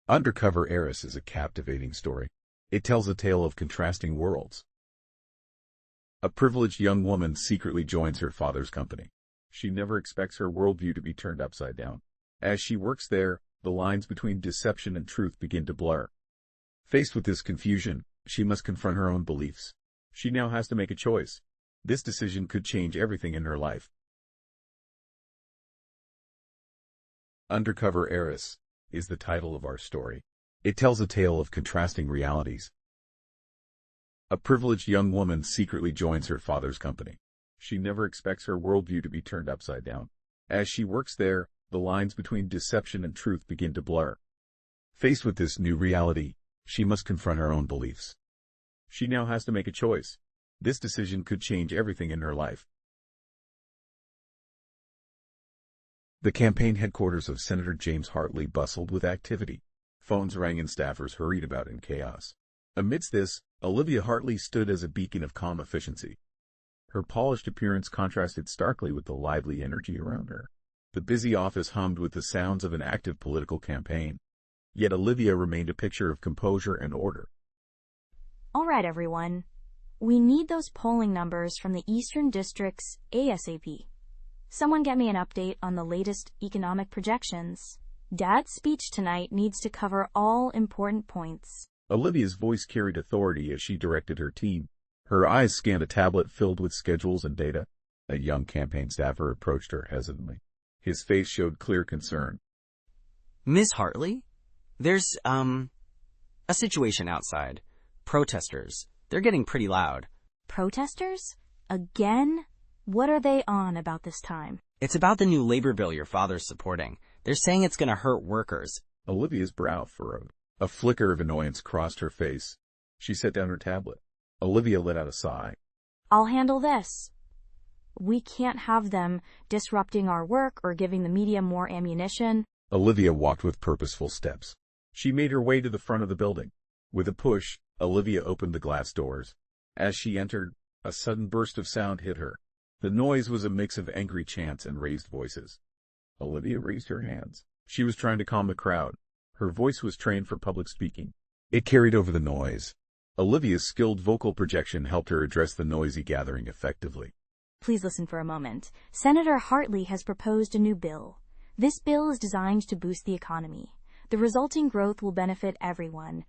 Undercover Heiress is a captivating story. It tells a tale of contrasting worlds. A privileged young woman secretly joins her father's company. She never expects her worldview to be turned upside down. As she works there, the lines between deception and truth begin to blur. Faced with this confusion, she must confront her own beliefs. She now has to make a choice. This decision could change everything in her life. Undercover Heiress is the title of our story. It tells a tale of contrasting realities. A privileged young woman secretly joins her father's company. She never expects her worldview to be turned upside down. As she works there, the lines between deception and truth begin to blur. Faced with this new reality, she must confront her own beliefs. She now has to make a choice. This decision could change everything in her life. The campaign headquarters of Senator James Hartley bustled with activity. Phones rang and staffers hurried about in chaos. Amidst this, Olivia Hartley stood as a beacon of calm efficiency. Her polished appearance contrasted starkly with the lively energy around her. The busy office hummed with the sounds of an active political campaign. Yet Olivia remained a picture of composure and order. All right, everyone. We need those polling numbers from the Eastern Districts ASAP. Someone get me an update on the latest economic projections. Dad's speech tonight needs to cover all important points. Olivia's voice carried authority as she directed her team. Her eyes scanned a tablet filled with schedules and data. A young campaign staffer approached her hesitantly. His face showed clear concern. Miss Hartley? There's, a situation outside. Protesters. They're getting pretty loud. Protesters? Again? What are they on about this time? It's about the new labor bill your father's supporting. They're saying it's going to hurt workers. Olivia's brow furrowed. A flicker of annoyance crossed her face. She set down her tablet. Olivia let out a sigh. I'll handle this. We can't have them disrupting our work or giving the media more ammunition. Olivia walked with purposeful steps. She made her way to the front of the building. With a push, Olivia opened the glass doors. As she entered, a sudden burst of sound hit her. The noise was a mix of angry chants and raised voices. Olivia raised her hands. She was trying to calm the crowd. Her voice was trained for public speaking. It carried over the noise. Olivia's skilled vocal projection helped her address the noisy gathering effectively. Please listen for a moment. Senator Hartley has proposed a new bill. This bill is designed to boost the economy. The resulting growth will benefit everyone.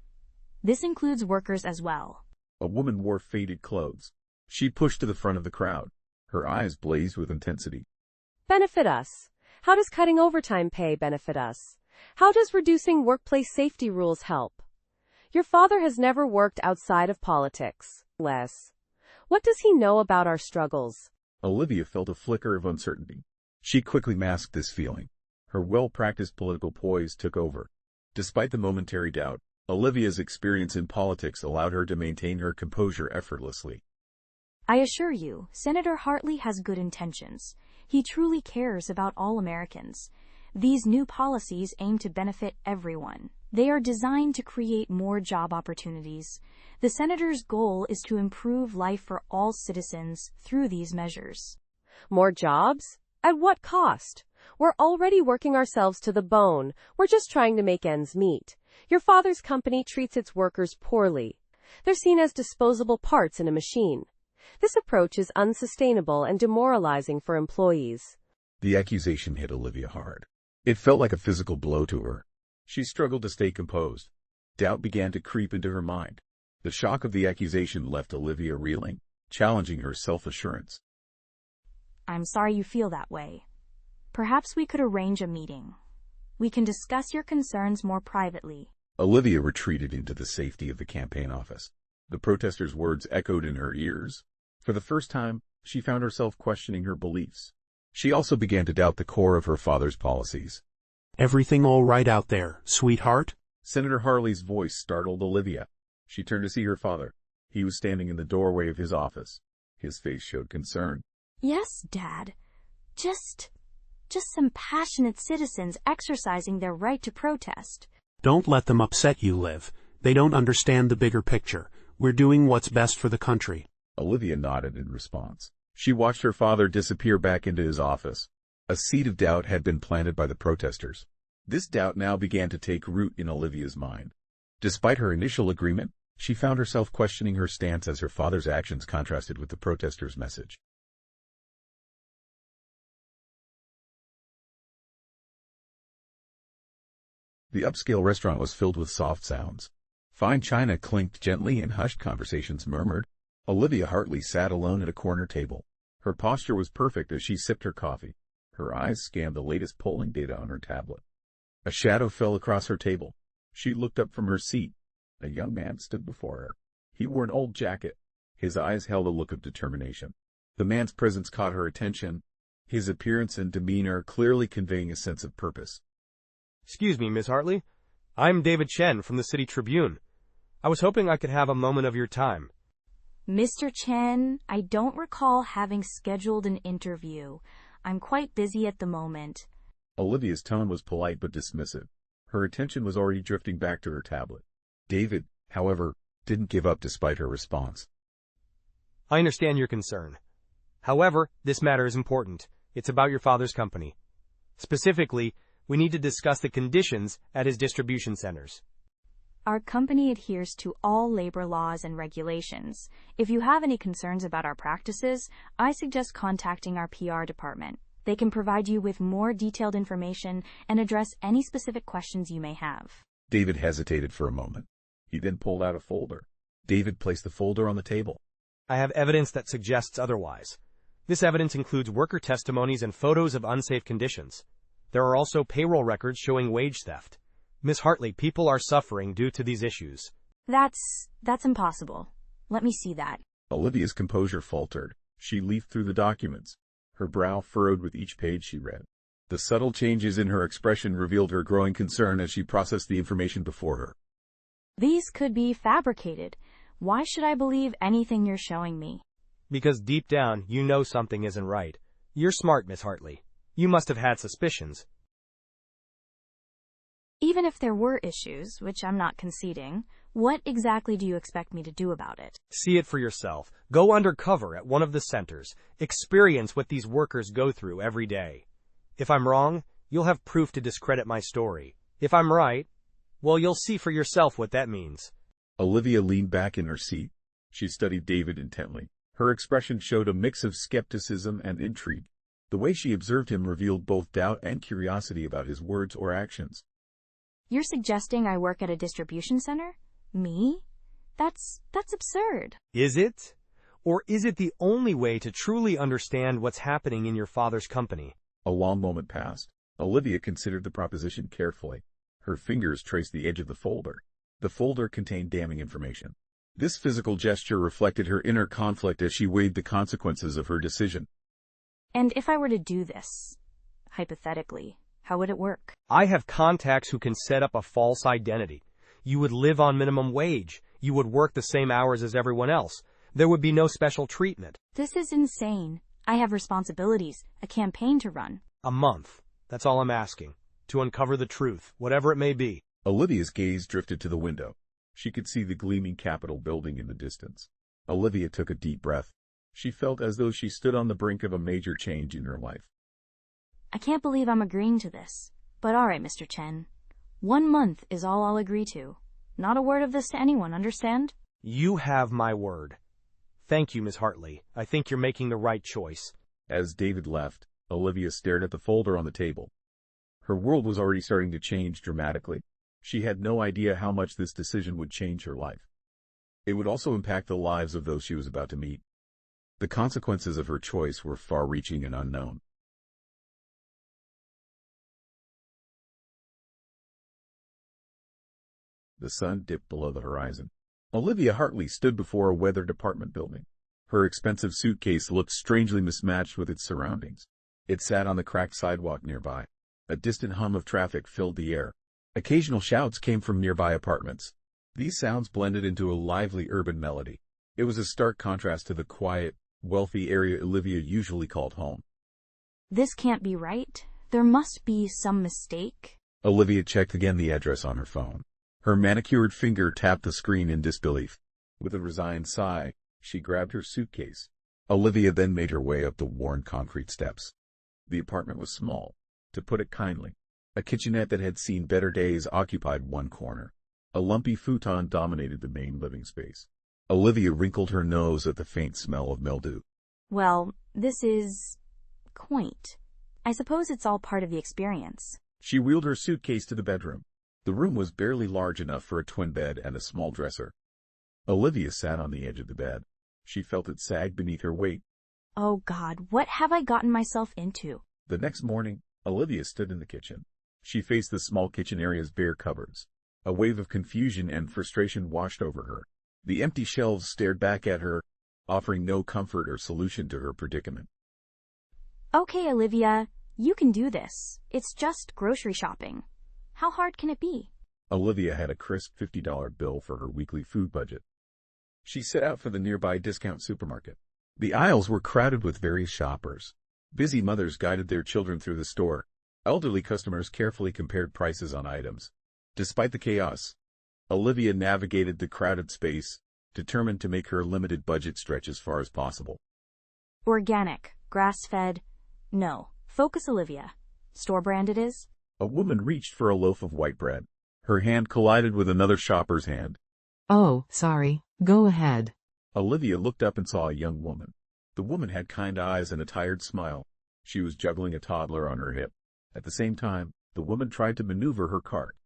This includes workers as well. A woman wore faded clothes. She pushed to the front of the crowd. Her eyes blazed with intensity. Benefit us? How does cutting overtime pay benefit us? How does reducing workplace safety rules help? Your father has never worked outside of politics. What does he know about our struggles? Olivia felt a flicker of uncertainty. She quickly masked this feeling. Her well-practiced political poise took over. Despite the momentary doubt, Olivia's experience in politics allowed her to maintain her composure effortlessly. I assure you, Senator Hartley has good intentions. He truly cares about all Americans. These new policies aim to benefit everyone. They are designed to create more job opportunities. The senator's goal is to improve life for all citizens through these measures. More jobs? At what cost? We're already working ourselves to the bone. We're just trying to make ends meet. Your father's company treats its workers poorly. They're seen as disposable parts in a machine. This approach is unsustainable and demoralizing for employees. The accusation hit Olivia hard. It felt like a physical blow to her. She struggled to stay composed. Doubt began to creep into her mind. The shock of the accusation left Olivia reeling, challenging her self-assurance. I'm sorry you feel that way. Perhaps we could arrange a meeting. We can discuss your concerns more privately. Olivia retreated into the safety of the campaign office. The protesters' words echoed in her ears. For the first time, she found herself questioning her beliefs. She also began to doubt the core of her father's policies. Everything all right out there, sweetheart? Senator Hartley's voice startled Olivia. She turned to see her father. He was standing in the doorway of his office. His face showed concern. Yes, Dad. Just some passionate citizens exercising their right to protest. Don't let them upset you, Liv. They don't understand the bigger picture. We're doing what's best for the country. Olivia nodded in response. She watched her father disappear back into his office. A seed of doubt had been planted by the protesters. This doubt now began to take root in Olivia's mind. Despite her initial agreement, she found herself questioning her stance as her father's actions contrasted with the protesters' message. The upscale restaurant was filled with soft sounds. Fine china clinked gently and hushed conversations murmured. Olivia Hartley sat alone at a corner table. Her posture was perfect as she sipped her coffee. Her eyes scanned the latest polling data on her tablet. A shadow fell across her table. She looked up from her seat. A young man stood before her. He wore an old jacket. His eyes held a look of determination. The man's presence caught her attention, his appearance and demeanor clearly conveying a sense of purpose. Excuse me, Miss Hartley. I'm David Chen from the City Tribune. I was hoping I could have a moment of your time. Mr. Chen, I don't recall having scheduled an interview. I'm quite busy at the moment. Olivia's tone was polite but dismissive. Her attention was already drifting back to her tablet. David, however, didn't give up despite her response. I understand your concern. However, this matter is important. It's about your father's company. Specifically, we need to discuss the conditions at his distribution centers. Our company adheres to all labor laws and regulations. If you have any concerns about our practices, I suggest contacting our PR department. They can provide you with more detailed information and address any specific questions you may have. David hesitated for a moment. He then pulled out a folder. David placed the folder on the table. I have evidence that suggests otherwise. This evidence includes worker testimonies and photos of unsafe conditions. There are also payroll records showing wage theft. Miss Hartley, people are suffering due to these issues. That's impossible. Let me see that. Olivia's composure faltered. She leafed through the documents. Her brow furrowed with each page she read. The subtle changes in her expression revealed her growing concern as she processed the information before her. These could be fabricated. Why should I believe anything you're showing me? Because deep down, you know something isn't right. You're smart, Miss Hartley. You must have had suspicions. Even if there were issues, which I'm not conceding, what exactly do you expect me to do about it? See it for yourself. Go undercover at one of the centers. Experience what these workers go through every day. If I'm wrong, you'll have proof to discredit my story. If I'm right, well, you'll see for yourself what that means. Olivia leaned back in her seat. She studied David intently. Her expression showed a mix of skepticism and intrigue. The way she observed him revealed both doubt and curiosity about his words or actions. You're suggesting I work at a distribution center? Me? That's absurd. Is it? Or is it the only way to truly understand what's happening in your father's company? A long moment passed. Olivia considered the proposition carefully. Her fingers traced the edge of the folder. The folder contained damning information. This physical gesture reflected her inner conflict as she weighed the consequences of her decision. And if I were to do this, hypothetically, how would it work? I have contacts who can set up a false identity. You would live on minimum wage. You would work the same hours as everyone else. There would be no special treatment. This is insane. I have responsibilities, a campaign to run. A month. That's all I'm asking. To uncover the truth, whatever it may be. Olivia's gaze drifted to the window. She could see the gleaming Capitol building in the distance. Olivia took a deep breath. She felt as though she stood on the brink of a major change in her life. I can't believe I'm agreeing to this. But all right, Mr. Chen. 1 month is all I'll agree to. Not a word of this to anyone, understand? You have my word. Thank you, Miss Hartley. I think you're making the right choice. As David left, Olivia stared at the folder on the table. Her world was already starting to change dramatically. She had no idea how much this decision would change her life. It would also impact the lives of those she was about to meet. The consequences of her choice were far-reaching and unknown. The sun dipped below the horizon. Olivia Hartley stood before a weather department building. Her expensive suitcase looked strangely mismatched with its surroundings. It sat on the cracked sidewalk nearby. A distant hum of traffic filled the air. Occasional shouts came from nearby apartments. These sounds blended into a lively urban melody. It was a stark contrast to the quiet, wealthy area Olivia usually called home. This can't be right. There must be some mistake. Olivia checked again the address on her phone. Her manicured finger tapped the screen in disbelief. With a resigned sigh, she grabbed her suitcase. Olivia then made her way up the worn concrete steps. The apartment was small, to put it kindly. A kitchenette that had seen better days occupied one corner. A lumpy futon dominated the main living space. Olivia wrinkled her nose at the faint smell of mildew. Well, this is quaint. I suppose it's all part of the experience. She wheeled her suitcase to the bedroom. The room was barely large enough for a twin bed and a small dresser. Olivia sat on the edge of the bed. She felt it sag beneath her weight. Oh God, what have I gotten myself into? The next morning, Olivia stood in the kitchen. She faced the small kitchen area's bare cupboards. A wave of confusion and frustration washed over her. The empty shelves stared back at her, offering no comfort or solution to her predicament. Okay, Olivia, you can do this. It's just grocery shopping. How hard can it be? Olivia had a crisp $50 bill for her weekly food budget. She set out for the nearby discount supermarket. The aisles were crowded with various shoppers. Busy mothers guided their children through the store. Elderly customers carefully compared prices on items. Despite the chaos, Olivia navigated the crowded space, determined to make her limited budget stretch as far as possible. Organic, grass-fed. No. Focus, Olivia. Store brand it is? A woman reached for a loaf of white bread. Her hand collided with another shopper's hand. Oh, sorry. Go ahead. Olivia looked up and saw a young woman. The woman had kind eyes and a tired smile. She was juggling a toddler on her hip. At the same time, the woman tried to maneuver her cart.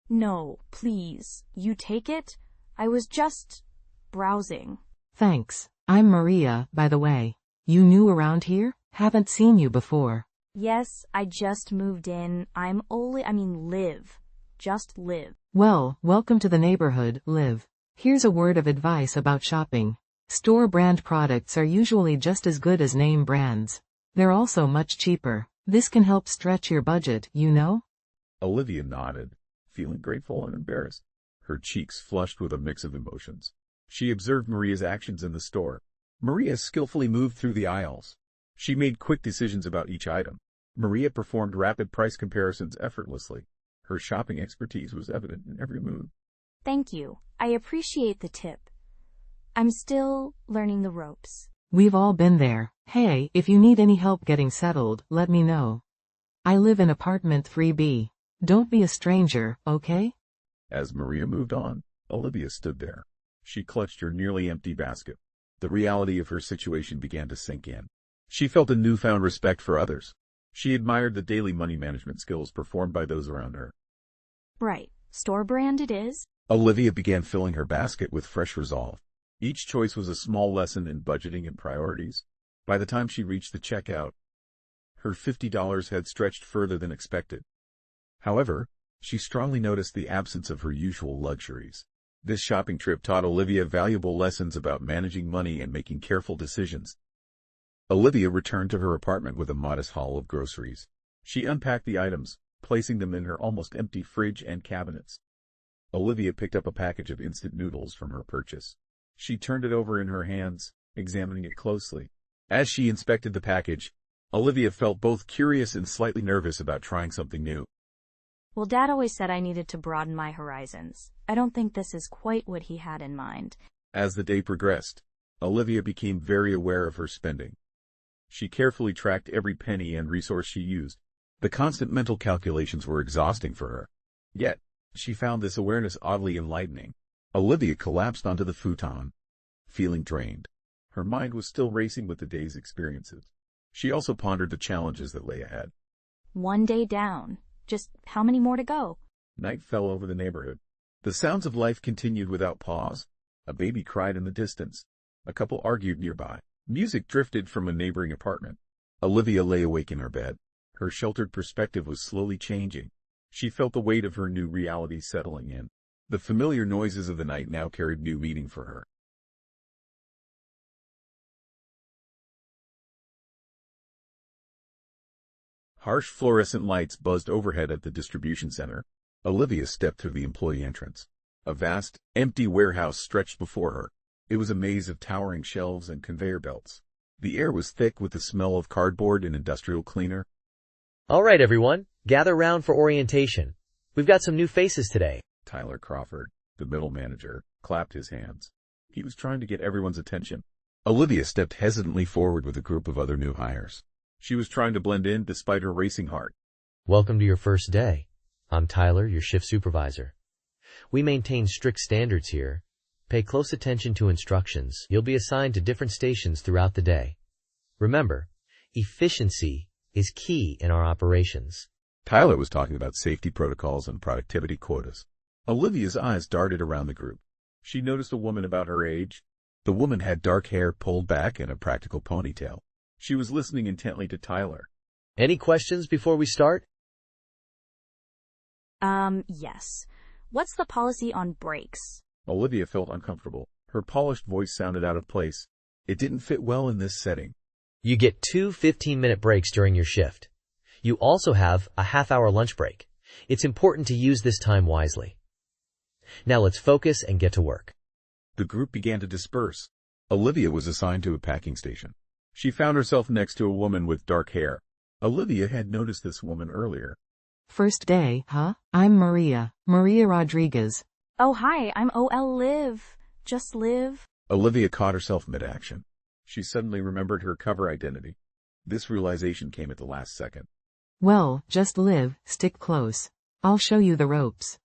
No, please. You take it? I was just browsing. Thanks. I'm Maria, by the way. You new around here? Haven't seen you before. Yes, I just moved in. Liv. Just Liv. Well, welcome to the neighborhood, Liv. Here's a word of advice about shopping. Store brand products are usually just as good as name brands. They're also much cheaper. This can help stretch your budget, you know? Olivia nodded, feeling grateful and embarrassed. Her cheeks flushed with a mix of emotions. She observed Maria's actions in the store. Maria skillfully moved through the aisles. She made quick decisions about each item. Maria performed rapid price comparisons effortlessly. Her shopping expertise was evident in every move. Thank you. I appreciate the tip. I'm still learning the ropes. We've all been there. Hey, if you need any help getting settled, let me know. I live in apartment 3B. Don't be a stranger, okay? As Maria moved on, Olivia stood there. She clutched her nearly empty basket. The reality of her situation began to sink in. She felt a newfound respect for others. She admired the daily money management skills performed by those around her. Right. Store brand it is? Olivia began filling her basket with fresh resolve. Each choice was a small lesson in budgeting and priorities. By the time she reached the checkout, her $50 had stretched further than expected. However, she strongly noticed the absence of her usual luxuries. This shopping trip taught Olivia valuable lessons about managing money and making careful decisions. Olivia returned to her apartment with a modest haul of groceries. She unpacked the items, placing them in her almost empty fridge and cabinets. Olivia picked up a package of instant noodles from her purchase. She turned it over in her hands, examining it closely. As she inspected the package, Olivia felt both curious and slightly nervous about trying something new. Well, Dad always said I needed to broaden my horizons. I don't think this is quite what he had in mind. As the day progressed, Olivia became very aware of her spending. She carefully tracked every penny and resource she used. The constant mental calculations were exhausting for her. Yet, she found this awareness oddly enlightening. Olivia collapsed onto the futon, feeling drained. Her mind was still racing with the day's experiences. She also pondered the challenges that lay ahead. One day down. Just how many more to go? Night fell over the neighborhood. The sounds of life continued without pause. A baby cried in the distance. A couple argued nearby. Music drifted from a neighboring apartment. Olivia lay awake in her bed. Her sheltered perspective was slowly changing. She felt the weight of her new reality settling in. The familiar noises of the night now carried new meaning for her. Harsh fluorescent lights buzzed overhead at the distribution center. Olivia stepped through the employee entrance. A vast, empty warehouse stretched before her. It was a maze of towering shelves and conveyor belts. The air was thick with the smell of cardboard and industrial cleaner. All right, everyone, gather round for orientation. We've got some new faces today. Tyler Crawford, the middle manager, clapped his hands. He was trying to get everyone's attention. Olivia stepped hesitantly forward with a group of other new hires. She was trying to blend in despite her racing heart. Welcome to your first day. I'm Tyler, your shift supervisor. We maintain strict standards here. Pay close attention to instructions. You'll be assigned to different stations throughout the day. Remember, efficiency is key in our operations. Tyler was talking about safety protocols and productivity quotas. Olivia's eyes darted around the group. She noticed a woman about her age. The woman had dark hair pulled back and a practical ponytail. She was listening intently to Tyler. Any questions before we start? Yes. What's the policy on breaks? Olivia felt uncomfortable. Her polished voice sounded out of place. It didn't fit well in this setting. You get 2 15-minute breaks during your shift. You also have a half-hour lunch break. It's important to use this time wisely. Now let's focus and get to work. The group began to disperse. Olivia was assigned to a packing station. She found herself next to a woman with dark hair. Olivia had noticed this woman earlier. First day, huh? I'm Maria Rodriguez. Oh, hi, I'm Liv. Just Liv. Olivia caught herself mid-action. She suddenly remembered her cover identity. This realization came at the last second. Well, just Liv, stick close. I'll show you the ropes.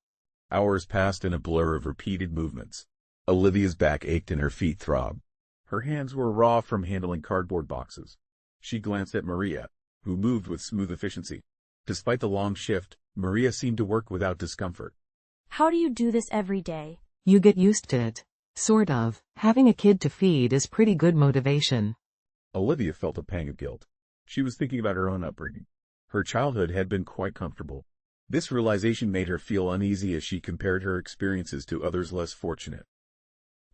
Hours passed in a blur of repeated movements. Olivia's back ached and her feet throbbed. Her hands were raw from handling cardboard boxes. She glanced at Maria, who moved with smooth efficiency. Despite the long shift, Maria seemed to work without discomfort. How do you do this every day? You get used to it. Sort of. Having a kid to feed is pretty good motivation. Olivia felt a pang of guilt. She was thinking about her own upbringing. Her childhood had been quite comfortable. This realization made her feel uneasy as she compared her experiences to others less fortunate.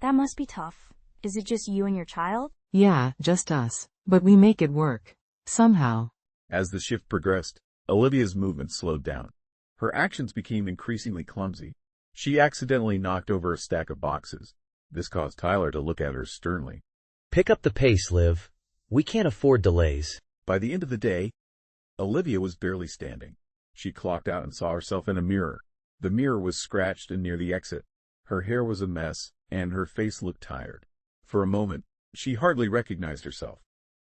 That must be tough. Is it just you and your child? Yeah, just us. But we make it work. Somehow. As the shift progressed, Olivia's movements slowed down. Her actions became increasingly clumsy. She accidentally knocked over a stack of boxes. This caused Tyler to look at her sternly. Pick up the pace, Liv. We can't afford delays. By the end of the day, Olivia was barely standing. She clocked out and saw herself in a mirror. The mirror was scratched and near the exit. Her hair was a mess, and her face looked tired. For a moment, she hardly recognized herself.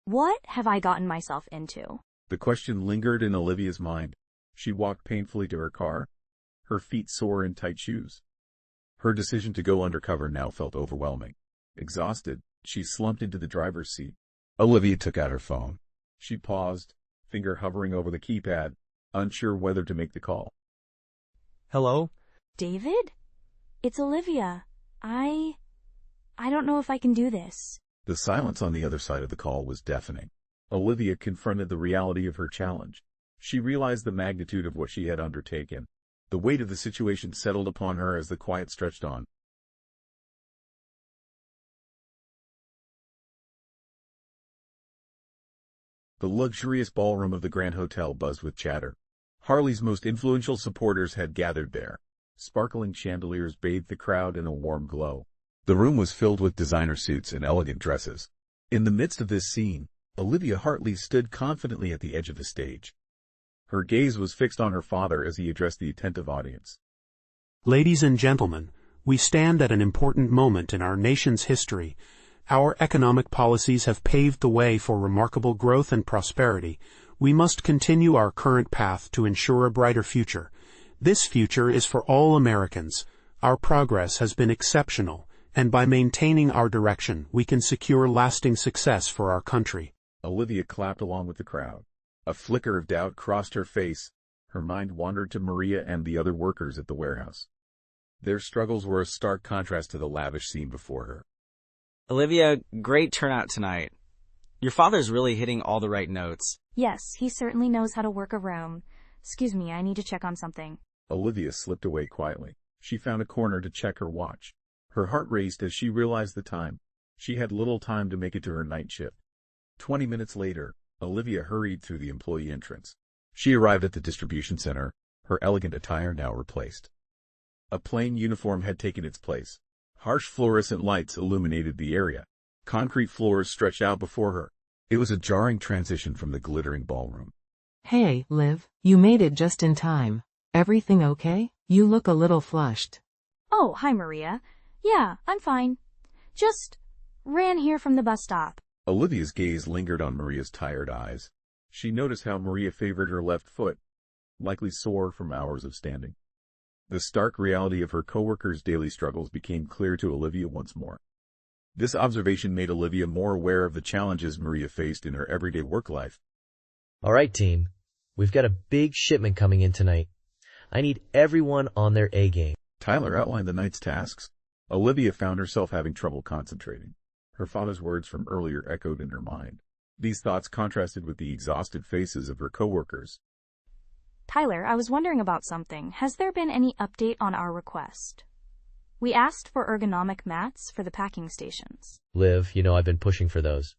What have I gotten myself into? The question lingered in Olivia's mind. She walked painfully to her car, her feet sore in tight shoes. Her decision to go undercover now felt overwhelming. Exhausted, she slumped into the driver's seat. Olivia took out her phone. She paused, finger hovering over the keypad, unsure whether to make the call. Hello? David? It's Olivia. I don't know if I can do this. The silence on the other side of the call was deafening. Olivia confronted the reality of her challenge. She realized the magnitude of what she had undertaken. The weight of the situation settled upon her as the quiet stretched on. The luxurious ballroom of the Grand Hotel buzzed with chatter. Harley's most influential supporters had gathered there. Sparkling chandeliers bathed the crowd in a warm glow. The room was filled with designer suits and elegant dresses. In the midst of this scene, Olivia Hartley stood confidently at the edge of the stage. Her gaze was fixed on her father as he addressed the attentive audience. Ladies and gentlemen, we stand at an important moment in our nation's history. Our economic policies have paved the way for remarkable growth and prosperity. We must continue our current path to ensure a brighter future. This future is for all Americans. Our progress has been exceptional, and by maintaining our direction, we can secure lasting success for our country. Olivia clapped along with the crowd. A flicker of doubt crossed her face. Her mind wandered to Maria and the other workers at the warehouse. Their struggles were a stark contrast to the lavish scene before her. Olivia, great turnout tonight. Your father's really hitting all the right notes. Yes, he certainly knows how to work a room. Excuse me, I need to check on something. Olivia slipped away quietly. She found a corner to check her watch. Her heart raced as she realized the time. She had little time to make it to her night shift. 20 minutes later, Olivia hurried through the employee entrance. She arrived at the distribution center, her elegant attire now replaced. A plain uniform had taken its place. Harsh fluorescent lights illuminated the area. Concrete floors stretched out before her. It was a jarring transition from the glittering ballroom. Hey, Liv, you made it just in time. Everything okay? You look a little flushed. Oh, hi, Maria. Yeah, I'm fine. Just ran here from the bus stop. Olivia's gaze lingered on Maria's tired eyes. She noticed how Maria favored her left foot. likely sore from hours of standing. The stark reality of her coworkers' daily struggles became clear to Olivia once more. This observation made Olivia more aware of the challenges Maria faced in her everyday work life. All right, team. We've got a big shipment coming in tonight. I need everyone on their A game. Tyler outlined the night's tasks. Olivia found herself having trouble concentrating. Her father's words from earlier echoed in her mind. These thoughts contrasted with the exhausted faces of her coworkers. Tyler, I was wondering about something. Has there been any update on our request? We asked for ergonomic mats for the packing stations. Liv, I've been pushing for those.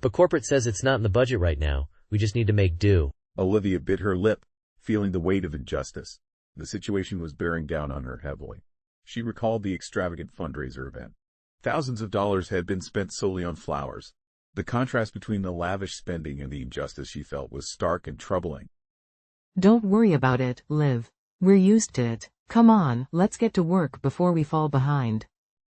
But corporate says it's not in the budget right now. We just need to make do. Olivia bit her lip, feeling the weight of injustice. The situation was bearing down on her heavily. She recalled the extravagant fundraiser event. Thousands of dollars had been spent solely on flowers. The contrast between the lavish spending and the injustice she felt was stark and troubling. Don't worry about it, Liv. We're used to it. Come on, let's get to work before we fall behind.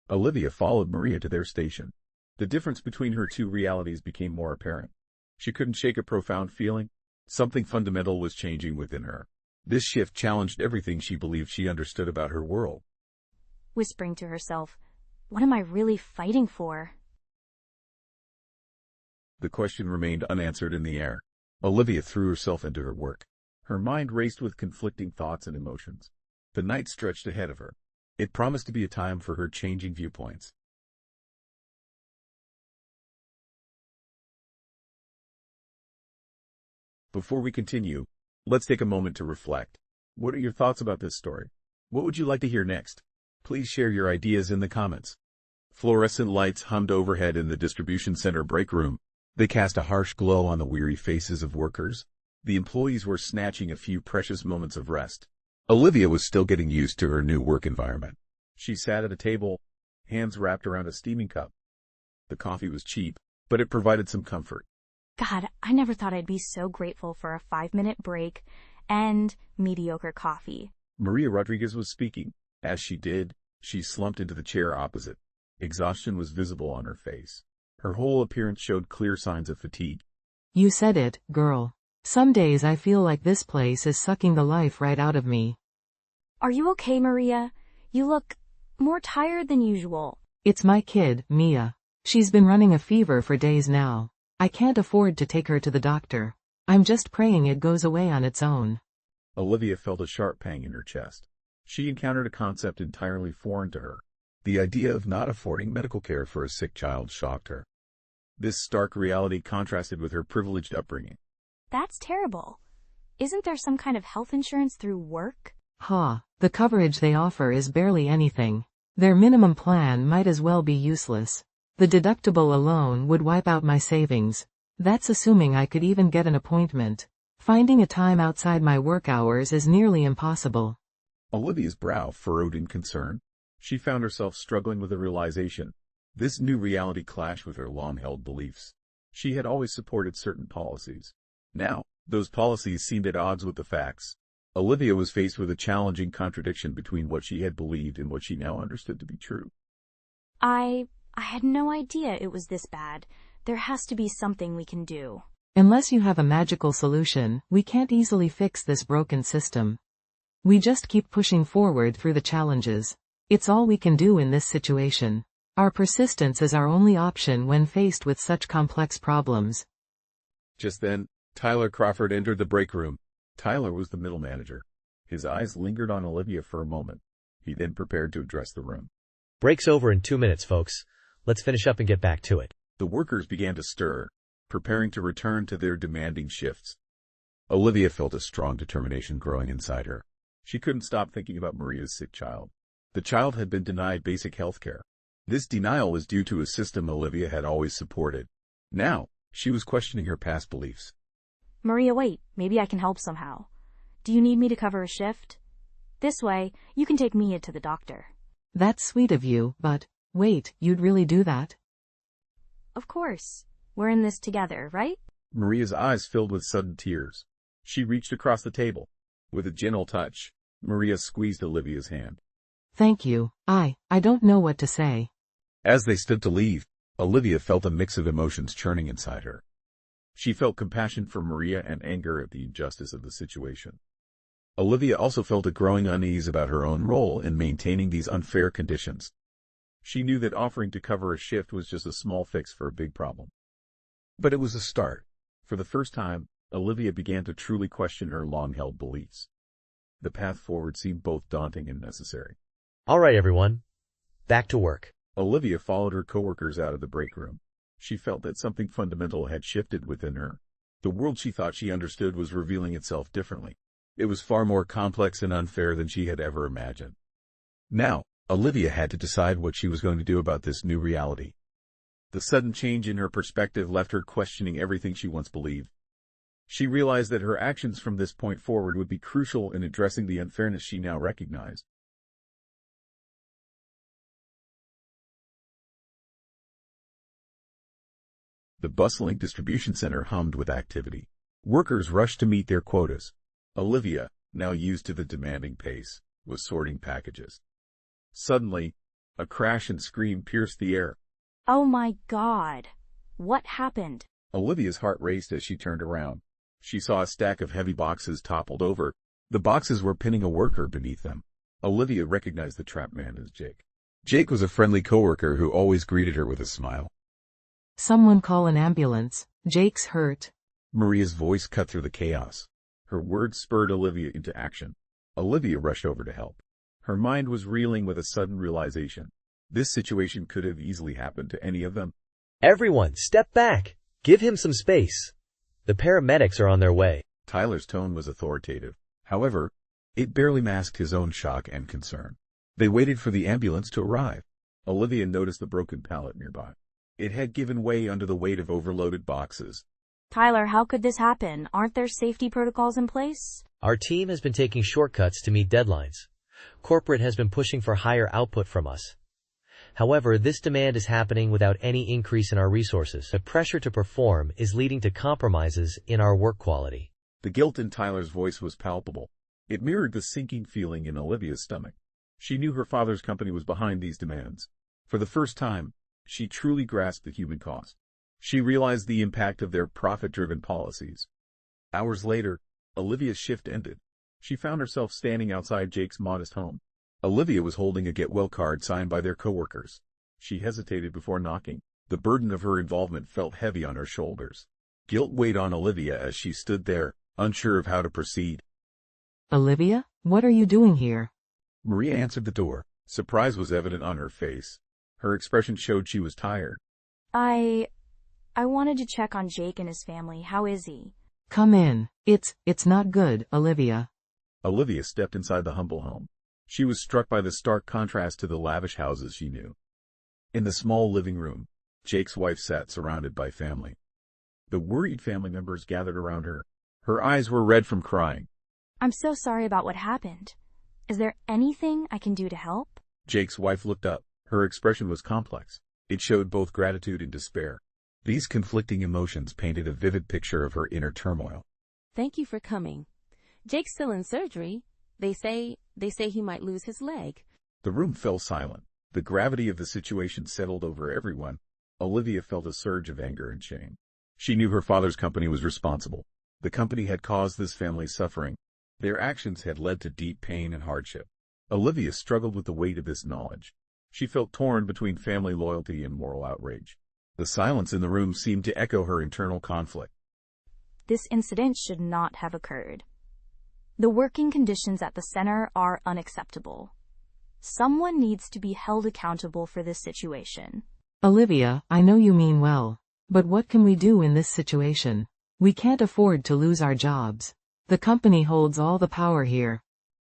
Olivia followed Maria to their station. The difference between her two realities became more apparent. She couldn't shake a profound feeling. Something fundamental was changing within her. This shift challenged everything she believed she understood about her world. Whispering to herself, what am I really fighting for? The question remained unanswered in the air. Olivia threw herself into her work. Her mind raced with conflicting thoughts and emotions. The night stretched ahead of her. It promised to be a time for her changing viewpoints. Before we continue, let's take a moment to reflect. What are your thoughts about this story? What would you like to hear next? Please share your ideas in the comments. Fluorescent lights hummed overhead in the distribution center break room. They cast a harsh glow on the weary faces of workers. The employees were snatching a few precious moments of rest. Olivia was still getting used to her new work environment. She sat at a table, hands wrapped around a steaming cup. The coffee was cheap, but it provided some comfort. God, I never thought I'd be so grateful for a 5-minute break and mediocre coffee. Maria Rodriguez was speaking. As she did, she slumped into the chair opposite. Exhaustion was visible on her face. Her whole appearance showed clear signs of fatigue. You said it, girl. Some days I feel like this place is sucking the life right out of me. Are you okay, Maria? You look more tired than usual. It's my kid, Mia. She's been running a fever for days now. I can't afford to take her to the doctor. I'm just praying it goes away on its own. Olivia felt a sharp pang in her chest. She encountered a concept entirely foreign to her. The idea of not affording medical care for a sick child shocked her. This stark reality contrasted with her privileged upbringing. That's terrible. Isn't there some kind of health insurance through work? The coverage they offer is barely anything. Their minimum plan might as well be useless. The deductible alone would wipe out my savings. That's assuming I could even get an appointment. Finding a time outside my work hours is nearly impossible. Olivia's brow furrowed in concern. She found herself struggling with a realization. This new reality clashed with her long-held beliefs. She had always supported certain policies. Now, those policies seemed at odds with the facts. Olivia was faced with a challenging contradiction between what she had believed and what she now understood to be true. I had no idea it was this bad. There has to be something we can do. Unless you have a magical solution, we can't easily fix this broken system. We just keep pushing forward through the challenges. It's all we can do in this situation. Our persistence is our only option when faced with such complex problems. Just then, Tyler Crawford entered the break room. Tyler was the middle manager. His eyes lingered on Olivia for a moment. He then prepared to address the room. Break's over in 2 minutes, folks. Let's finish up and get back to it. The workers began to stir, preparing to return to their demanding shifts. Olivia felt a strong determination growing inside her. She couldn't stop thinking about Maria's sick child. The child had been denied basic health care. This denial was due to a system Olivia had always supported. Now, she was questioning her past beliefs. Maria, wait, maybe I can help somehow. Do you need me to cover a shift? This way, you can take Mia to the doctor. That's sweet of you, but, wait, you'd really do that? Of course. We're in this together, right? Maria's eyes filled with sudden tears. She reached across the table. With a gentle touch, Maria squeezed Olivia's hand. Thank you. I don't know what to say. As they stood to leave, Olivia felt a mix of emotions churning inside her. She felt compassion for Maria and anger at the injustice of the situation. Olivia also felt a growing unease about her own role in maintaining these unfair conditions. She knew that offering to cover a shift was just a small fix for a big problem. But it was a start. For the first time, Olivia began to truly question her long-held beliefs. The path forward seemed both daunting and necessary. All right, everyone. Back to work. Olivia followed her coworkers out of the break room. She felt that something fundamental had shifted within her. The world she thought she understood was revealing itself differently. It was far more complex and unfair than she had ever imagined. Now, Olivia had to decide what she was going to do about this new reality. The sudden change in her perspective left her questioning everything she once believed. She realized that her actions from this point forward would be crucial in addressing the unfairness she now recognized. The bustling distribution center hummed with activity. Workers rushed to meet their quotas. Olivia, now used to the demanding pace, was sorting packages. Suddenly, a crash and scream pierced the air. Oh my God! What happened? Olivia's heart raced as she turned around. She saw a stack of heavy boxes toppled over. The boxes were pinning a worker beneath them. Olivia recognized the trapped man as Jake. Jake was a friendly coworker who always greeted her with a smile. Someone call an ambulance. Jake's hurt. Maria's voice cut through the chaos. Her words spurred Olivia into action. Olivia rushed over to help. Her mind was reeling with a sudden realization. This situation could have easily happened to any of them. Everyone, step back. Give him some space. The paramedics are on their way. Tyler's tone was authoritative. However, it barely masked his own shock and concern. They waited for the ambulance to arrive. Olivia noticed the broken pallet nearby. It had given way under the weight of overloaded boxes. Tyler, how could this happen? Aren't there safety protocols in place? Our team has been taking shortcuts to meet deadlines. Corporate has been pushing for higher output from us. However, this demand is happening without any increase in our resources. The pressure to perform is leading to compromises in our work quality. The guilt in Tyler's voice was palpable. It mirrored the sinking feeling in Olivia's stomach. She knew her father's company was behind these demands. For the first time, she truly grasped the human cost. She realized the impact of their profit-driven policies. Hours later, Olivia's shift ended. She found herself standing outside Jake's modest home. Olivia was holding a get-well card signed by their coworkers. She hesitated before knocking. The burden of her involvement felt heavy on her shoulders. Guilt weighed on Olivia as she stood there, unsure of how to proceed. Olivia, what are you doing here? Maria answered the door. Surprise was evident on her face. Her expression showed she was tired. I wanted to check on Jake and his family. How is he? Come in. It's not good, Olivia. Olivia stepped inside the humble home. She was struck by the stark contrast to the lavish houses she knew. In the small living room, Jake's wife sat surrounded by family. The worried family members gathered around her. Her eyes were red from crying. I'm so sorry about what happened. Is there anything I can do to help? Jake's wife looked up. Her expression was complex. It showed both gratitude and despair. These conflicting emotions painted a vivid picture of her inner turmoil. Thank you for coming. Jake's still in surgery. They say he might lose his leg. The room fell silent. The gravity of the situation settled over everyone. Olivia felt a surge of anger and shame. She knew her father's company was responsible. The company had caused this family's suffering. Their actions had led to deep pain and hardship. Olivia struggled with the weight of this knowledge. She felt torn between family loyalty and moral outrage. The silence in the room seemed to echo her internal conflict. This incident should not have occurred. The working conditions at the center are unacceptable. Someone needs to be held accountable for this situation. Olivia, I know you mean well. But what can we do in this situation? We can't afford to lose our jobs. The company holds all the power here.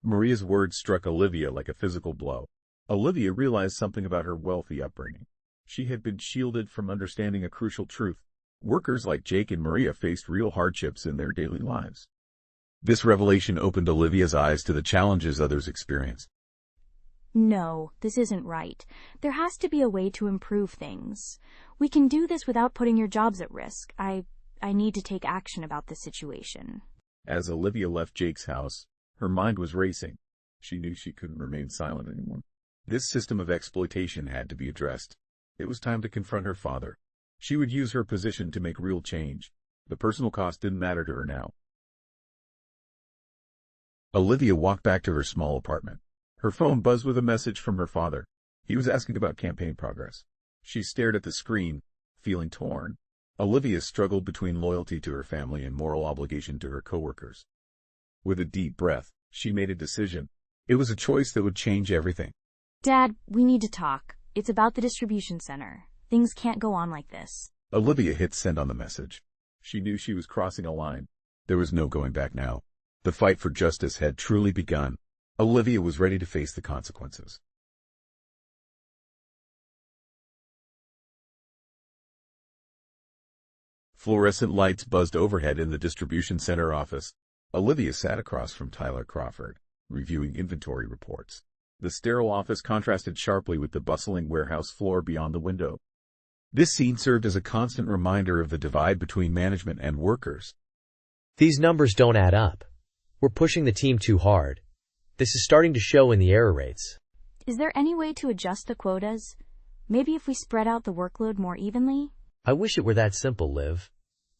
Maria's words struck Olivia like a physical blow. Olivia realized something about her wealthy upbringing. She had been shielded from understanding a crucial truth. Workers like Jake and Maria faced real hardships in their daily lives. This revelation opened Olivia's eyes to the challenges others experienced. No, this isn't right. There has to be a way to improve things. We can do this without putting your jobs at risk. I need to take action about this situation. As Olivia left Jake's house, her mind was racing. She knew she couldn't remain silent anymore. This system of exploitation had to be addressed. It was time to confront her father. She would use her position to make real change. The personal cost didn't matter to her now. Olivia walked back to her small apartment. Her phone buzzed with a message from her father. He was asking about campaign progress. She stared at the screen, feeling torn. Olivia struggled between loyalty to her family and moral obligation to her coworkers. With a deep breath, she made a decision. It was a choice that would change everything. Dad, we need to talk. It's about the distribution center. Things can't go on like this. Olivia hit send on the message. She knew she was crossing a line. There was no going back now. The fight for justice had truly begun. Olivia was ready to face the consequences. Fluorescent lights buzzed overhead in the distribution center office. Olivia sat across from Tyler Crawford, reviewing inventory reports. The sterile office contrasted sharply with the bustling warehouse floor beyond the window. This scene served as a constant reminder of the divide between management and workers. These numbers don't add up. We're pushing the team too hard. This is starting to show in the error rates. Is there any way to adjust the quotas? Maybe if we spread out the workload more evenly? I wish it were that simple, Liv.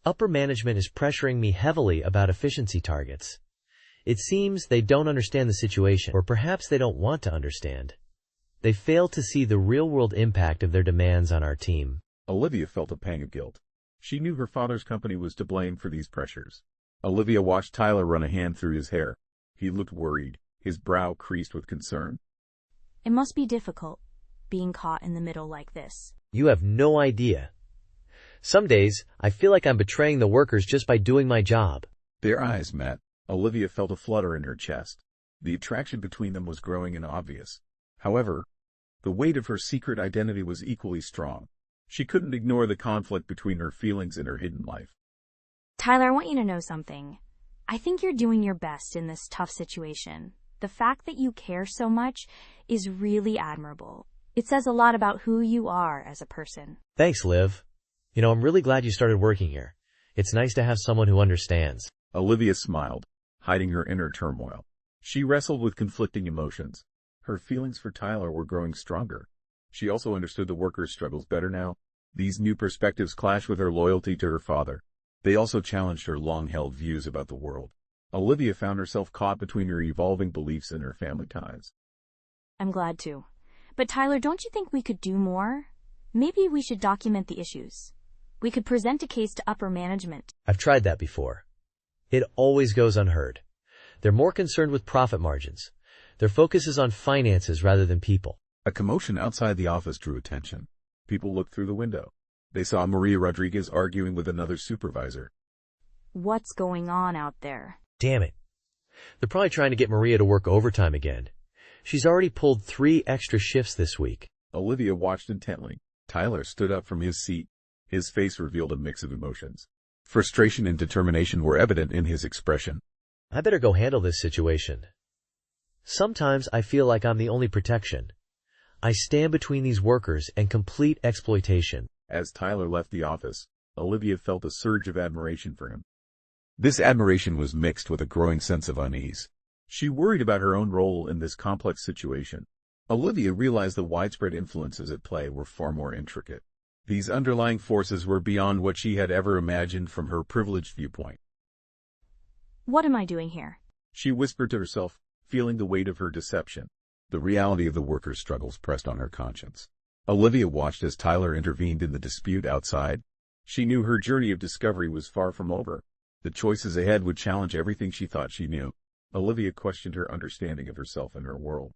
Upper management is pressuring me heavily about efficiency targets. It seems they don't understand the situation, or perhaps they don't want to understand. They fail to see the real-world impact of their demands on our team. Olivia felt a pang of guilt. She knew her father's company was to blame for these pressures. Olivia watched Tyler run a hand through his hair. He looked worried, his brow creased with concern. It must be difficult, being caught in the middle like this. You have no idea. Some days, I feel like I'm betraying the workers just by doing my job. Their eyes met. Olivia felt a flutter in her chest. The attraction between them was growing and obvious. However, the weight of her secret identity was equally strong. She couldn't ignore the conflict between her feelings and her hidden life. Tyler, I want you to know something. I think you're doing your best in this tough situation. The fact that you care so much is really admirable. It says a lot about who you are as a person. Thanks, Liv. I'm really glad you started working here. It's nice to have someone who understands. Olivia smiled, hiding her inner turmoil. She wrestled with conflicting emotions. Her feelings for Tyler were growing stronger. She also understood the workers' struggles better now. These new perspectives clashed with her loyalty to her father. They also challenged her long-held views about the world. Olivia found herself caught between her evolving beliefs and her family ties. I'm glad to. But Tyler, don't you think we could do more? Maybe we should document the issues. We could present a case to upper management. I've tried that before. It always goes unheard. They're more concerned with profit margins. Their focus is on finances rather than people. A commotion outside the office drew attention. People looked through the window. They saw Maria Rodriguez arguing with another supervisor. What's going on out there? Damn it. They're probably trying to get Maria to work overtime again. She's already pulled 3 extra shifts this week. Olivia watched intently. Tyler stood up from his seat. His face revealed a mix of emotions. Frustration and determination were evident in his expression. I better go handle this situation. Sometimes I feel like I'm the only protection. I stand between these workers and complete exploitation. As Tyler left the office, Olivia felt a surge of admiration for him. This admiration was mixed with a growing sense of unease. She worried about her own role in this complex situation. Olivia realized the widespread influences at play were far more intricate. These underlying forces were beyond what she had ever imagined from her privileged viewpoint. What am I doing here? She whispered to herself, feeling the weight of her deception. The reality of the workers' struggles pressed on her conscience. Olivia watched as Tyler intervened in the dispute outside. She knew her journey of discovery was far from over. The choices ahead would challenge everything she thought she knew. Olivia questioned her understanding of herself and her world.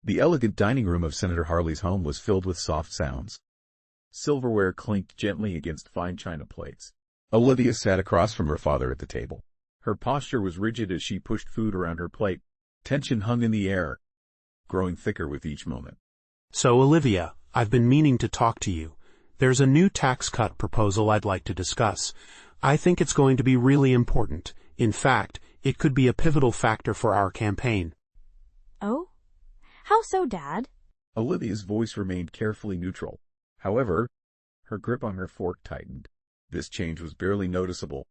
The elegant dining room of Senator Harley's home was filled with soft sounds. Silverware clinked gently against fine china plates. Olivia sat across from her father at the table. Her posture was rigid as she pushed food around her plate. Tension hung in the air, growing thicker with each moment. So, Olivia, I've been meaning to talk to you. There's a new tax cut proposal I'd like to discuss. I think it's going to be really important. In fact, it could be a pivotal factor for our campaign. Oh? How so, Dad? Olivia's voice remained carefully neutral. However, her grip on her fork tightened. This change was barely noticeable.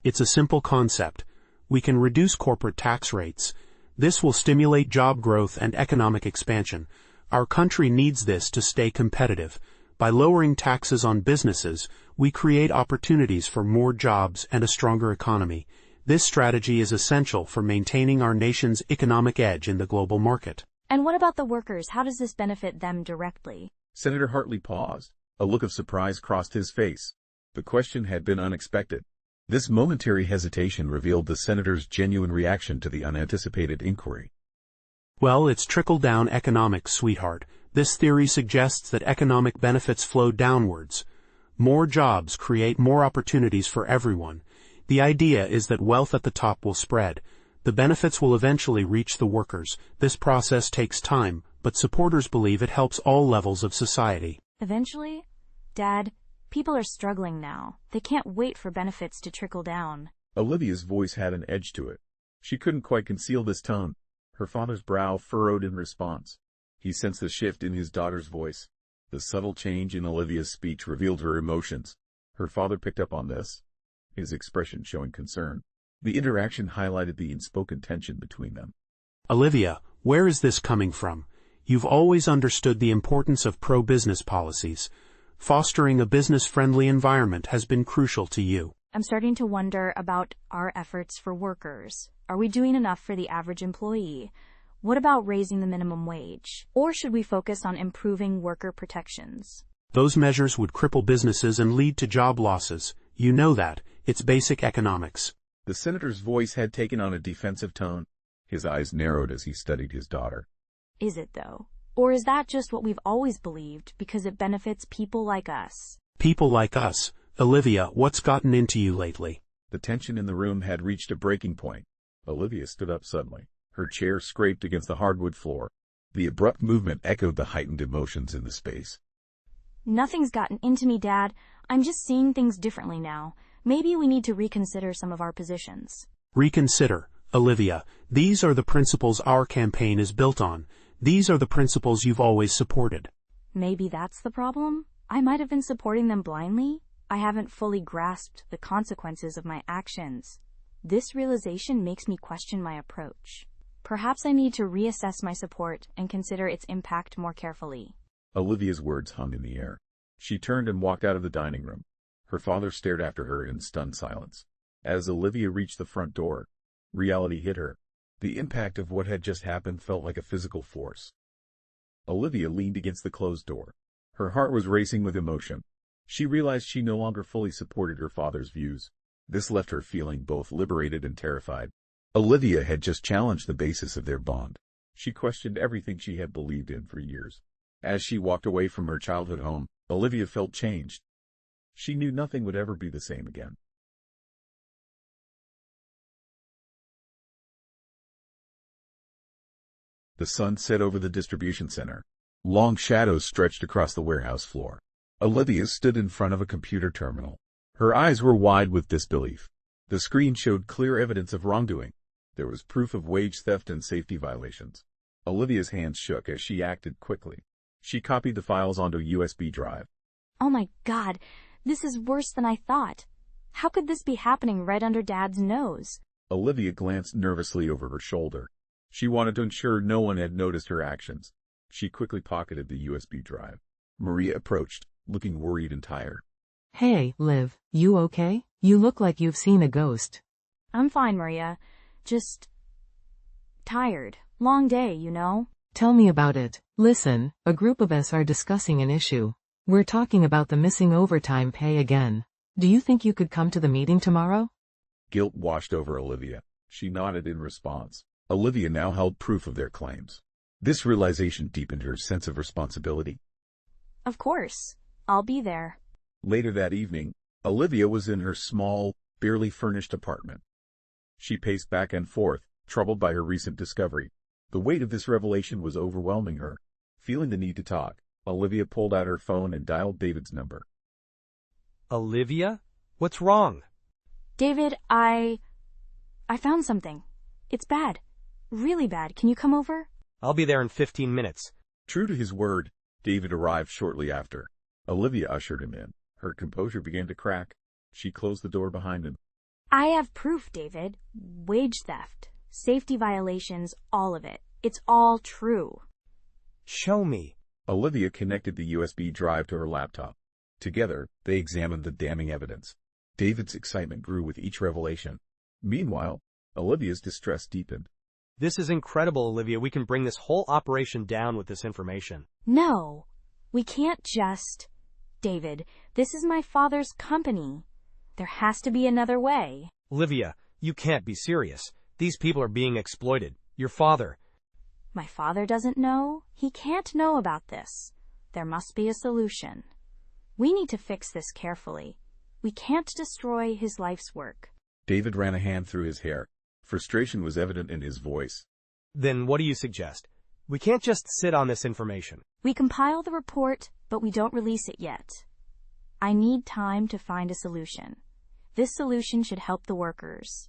It's a simple concept. We can reduce corporate tax rates. This will stimulate job growth and economic expansion. Our country needs this to stay competitive. By lowering taxes on businesses, we create opportunities for more jobs and a stronger economy. This strategy is essential for maintaining our nation's economic edge in the global market. And what about the workers? How does this benefit them directly? Senator Hartley paused. A look of surprise crossed his face. The question had been unexpected. This momentary hesitation revealed the senator's genuine reaction to the unanticipated inquiry. Well, it's trickle-down economics, sweetheart. This theory suggests that economic benefits flow downwards. More jobs create more opportunities for everyone. The idea is that wealth at the top will spread. The benefits will eventually reach the workers. This process takes time, but supporters believe it helps all levels of society. Eventually? Dad, people are struggling now. They can't wait for benefits to trickle down. Olivia's voice had an edge to it. She couldn't quite conceal this tone. Her father's brow furrowed in response. He sensed the shift in his daughter's voice. The subtle change in Olivia's speech revealed her emotions. Her father picked up on this, his expression showing concern. The interaction highlighted the unspoken tension between them. Olivia, where is this coming from? You've always understood the importance of pro-business policies. Fostering a business-friendly environment has been crucial to you. I'm starting to wonder about our efforts for workers. Are we doing enough for the average employee? What about raising the minimum wage? Or should we focus on improving worker protections? Those measures would cripple businesses and lead to job losses. You know that. It's basic economics. The senator's voice had taken on a defensive tone. His eyes narrowed as he studied his daughter. Is it, though? Or is that just what we've always believed because it benefits people like us? People like us. Olivia, what's gotten into you lately? The tension in the room had reached a breaking point. Olivia stood up suddenly. Her chair scraped against the hardwood floor. The abrupt movement echoed the heightened emotions in the space. Nothing's gotten into me, Dad. I'm just seeing things differently now. Maybe we need to reconsider some of our positions. Reconsider. Olivia, these are the principles our campaign is built on. These are the principles you've always supported. Maybe that's the problem? I might have been supporting them blindly. I haven't fully grasped the consequences of my actions. This realization makes me question my approach. Perhaps I need to reassess my support and consider its impact more carefully. Olivia's words hung in the air. She turned and walked out of the dining room. Her father stared after her in stunned silence. As Olivia reached the front door, reality hit her. The impact of what had just happened felt like a physical force. Olivia leaned against the closed door. Her heart was racing with emotion. She realized she no longer fully supported her father's views. This left her feeling both liberated and terrified. Olivia had just challenged the basis of their bond. She questioned everything she had believed in for years. As she walked away from her childhood home, Olivia felt changed. She knew nothing would ever be the same again. The sun set over the distribution center. Long shadows stretched across the warehouse floor. Olivia stood in front of a computer terminal. Her eyes were wide with disbelief. The screen showed clear evidence of wrongdoing. There was proof of wage theft and safety violations. Olivia's hands shook as she acted quickly. She copied the files onto a USB drive. Oh my God, this is worse than I thought. How could this be happening right under Dad's nose? Olivia glanced nervously over her shoulder. She wanted to ensure no one had noticed her actions. She quickly pocketed the USB drive. Maria approached, looking worried and tired. Hey, Liv, you okay? You look like you've seen a ghost. I'm fine, Maria. Just tired. Long day, you know. Tell me about it. Listen, a group of us are discussing an issue. We're talking about the missing overtime pay again. Do you think you could come to the meeting tomorrow? Guilt washed over Olivia. She nodded in response. Olivia now held proof of their claims. This realization deepened her sense of responsibility. Of course. I'll be there. Later that evening, Olivia was in her small, barely furnished apartment. She paced back and forth, troubled by her recent discovery. The weight of this revelation was overwhelming her. Feeling the need to talk, Olivia pulled out her phone and dialed David's number. Olivia? What's wrong? David, I found something. It's bad. Really bad. Can you come over? I'll be there in 15 minutes. True to his word, David arrived shortly after. Olivia ushered him in. Her composure began to crack. She closed the door behind him. I have proof, David. Wage theft, safety violations, all of it. It's all true. Show me. Olivia connected the USB drive to her laptop. Together, they examined the damning evidence. David's excitement grew with each revelation. Meanwhile, Olivia's distress deepened. This is incredible, Olivia. We can bring this whole operation down with this information. No, we can't just... David, this is my father's company. There has to be another way. Olivia, you can't be serious. These people are being exploited. Your father... My father doesn't know. He can't know about this. There must be a solution. We need to fix this carefully. We can't destroy his life's work. David ran a hand through his hair. Frustration was evident in his voice. Then what do you suggest? We can't just sit on this information. We compile the report, but we don't release it yet. I need time to find a solution. This solution should help the workers.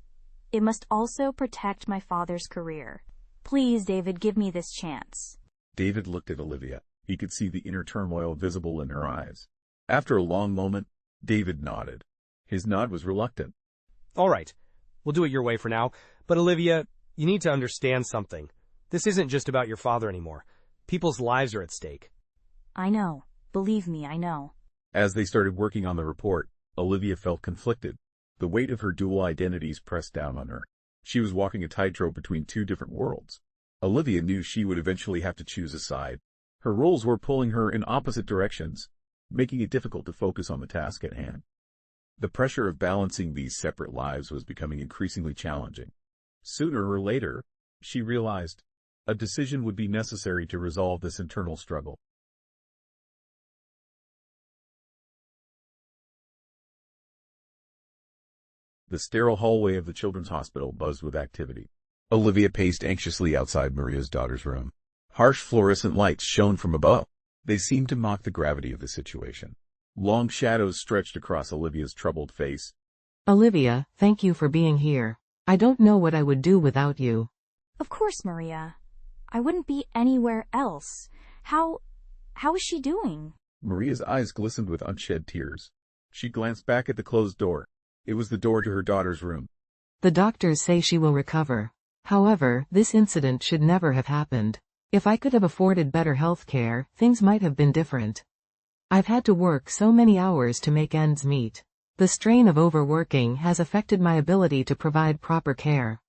It must also protect my father's career. Please, David, give me this chance. David looked at Olivia. He could see the inner turmoil visible in her eyes. After a long moment, David nodded. His nod was reluctant. All right, we'll do it your way for now. But Olivia, you need to understand something. This isn't just about your father anymore. People's lives are at stake. I know. Believe me, I know. As they started working on the report, Olivia felt conflicted. The weight of her dual identities pressed down on her. She was walking a tightrope between two different worlds. Olivia knew she would eventually have to choose a side. Her roles were pulling her in opposite directions, making it difficult to focus on the task at hand. The pressure of balancing these separate lives was becoming increasingly challenging. Sooner or later, she realized, a decision would be necessary to resolve this internal struggle. The sterile hallway of the children's hospital buzzed with activity. Olivia paced anxiously outside Maria's daughter's room. Harsh fluorescent lights shone from above. They seemed to mock the gravity of the situation. Long shadows stretched across Olivia's troubled face. Olivia, thank you for being here. I don't know what I would do without you. Of course, Maria. I wouldn't be anywhere else. How is she doing? Maria's eyes glistened with unshed tears. She glanced back at the closed door. It was the door to her daughter's room. The doctors say she will recover. However, this incident should never have happened. If I could have afforded better health care, things might have been different. I've had to work so many hours to make ends meet. The strain of overworking has affected my ability to provide proper care.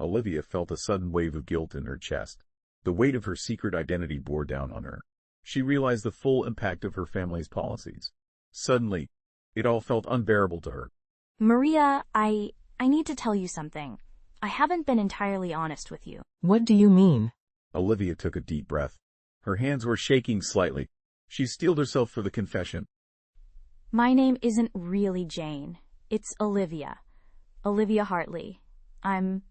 Olivia felt a sudden wave of guilt in her chest. The weight of her secret identity bore down on her. She realized the full impact of her family's policies. Suddenly, it all felt unbearable to her. Maria, I need to tell you something. I haven't been entirely honest with you. What do you mean? Olivia took a deep breath. Her hands were shaking slightly. She steeled herself for the confession. My name isn't really Jane. It's Olivia. Olivia Hartley. I'm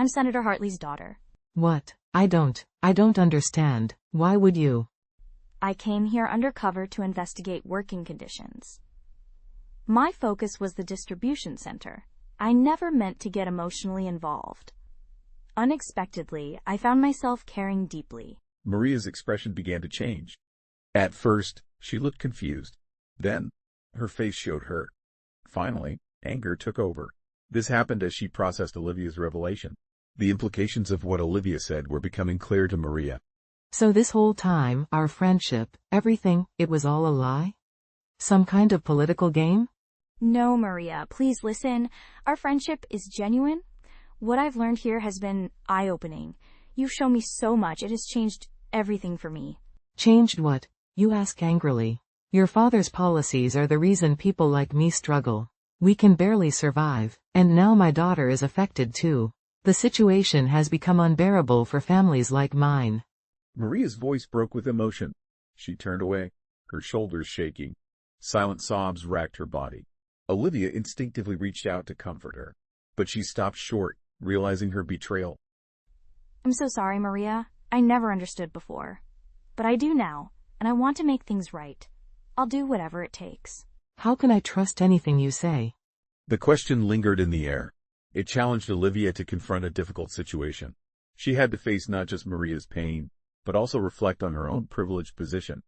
Senator Hartley's daughter. What? I don't understand. Why would you? I came here undercover to investigate working conditions. My focus was the distribution center. I never meant to get emotionally involved. Unexpectedly, I found myself caring deeply. Maria's expression began to change. At first, she looked confused. Then, her face showed hurt. Finally, anger took over. This happened as she processed Olivia's revelation. The implications of what Olivia said were becoming clear to Maria. So this whole time, our friendship, everything, it was all a lie? Some kind of political game? No, Maria, please listen. Our friendship is genuine. What I've learned here has been eye-opening. You've shown me so much. It has changed everything for me. Changed what? You ask angrily. Your father's policies are the reason people like me struggle. We can barely survive, and now my daughter is affected too. The situation has become unbearable for families like mine. Maria's voice broke with emotion. She turned away, her shoulders shaking. Silent sobs racked her body. Olivia instinctively reached out to comfort her, but she stopped short, realizing her betrayal. I'm so sorry, Maria. I never understood before. But I do now, and I want to make things right. I'll do whatever it takes. How can I trust anything you say? The question lingered in the air. It challenged Olivia to confront a difficult situation. She had to face not just Maria's pain, but also reflect on her own privileged position.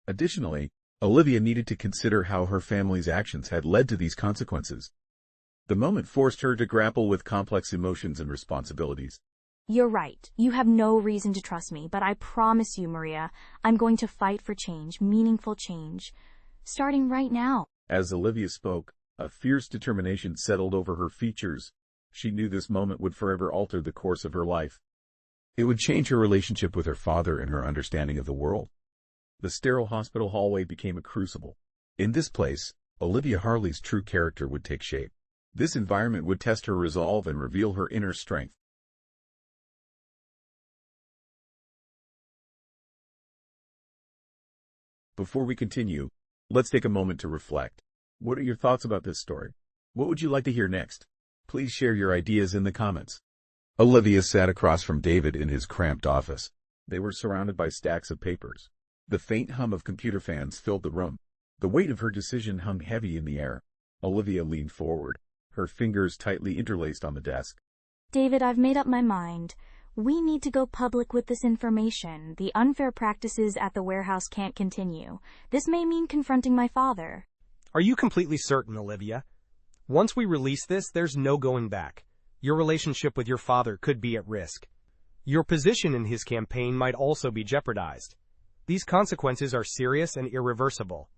Additionally, Olivia needed to consider how her family's actions had led to these consequences. The moment forced her to grapple with complex emotions and responsibilities. You're right. You have no reason to trust me, but I promise you, Maria, I'm going to fight for change, meaningful change, starting right now. As Olivia spoke, a fierce determination settled over her features. She knew this moment would forever alter the course of her life. It would change her relationship with her father and her understanding of the world. The sterile hospital hallway became a crucible. In this place, Olivia Harley's true character would take shape. This environment would test her resolve and reveal her inner strength. Before we continue, let's take a moment to reflect. What are your thoughts about this story? What would you like to hear next? Please share your ideas in the comments. Olivia sat across from David in his cramped office. They were surrounded by stacks of papers. The faint hum of computer fans filled the room. The weight of her decision hung heavy in the air. Olivia leaned forward, her fingers tightly interlaced on the desk. David, I've made up my mind. We need to go public with this information. The unfair practices at the warehouse can't continue. This may mean confronting my father. Are you completely certain, Olivia? Once we release this, there's no going back. Your relationship with your father could be at risk. Your position in his campaign might also be jeopardized. These consequences are serious and irreversible.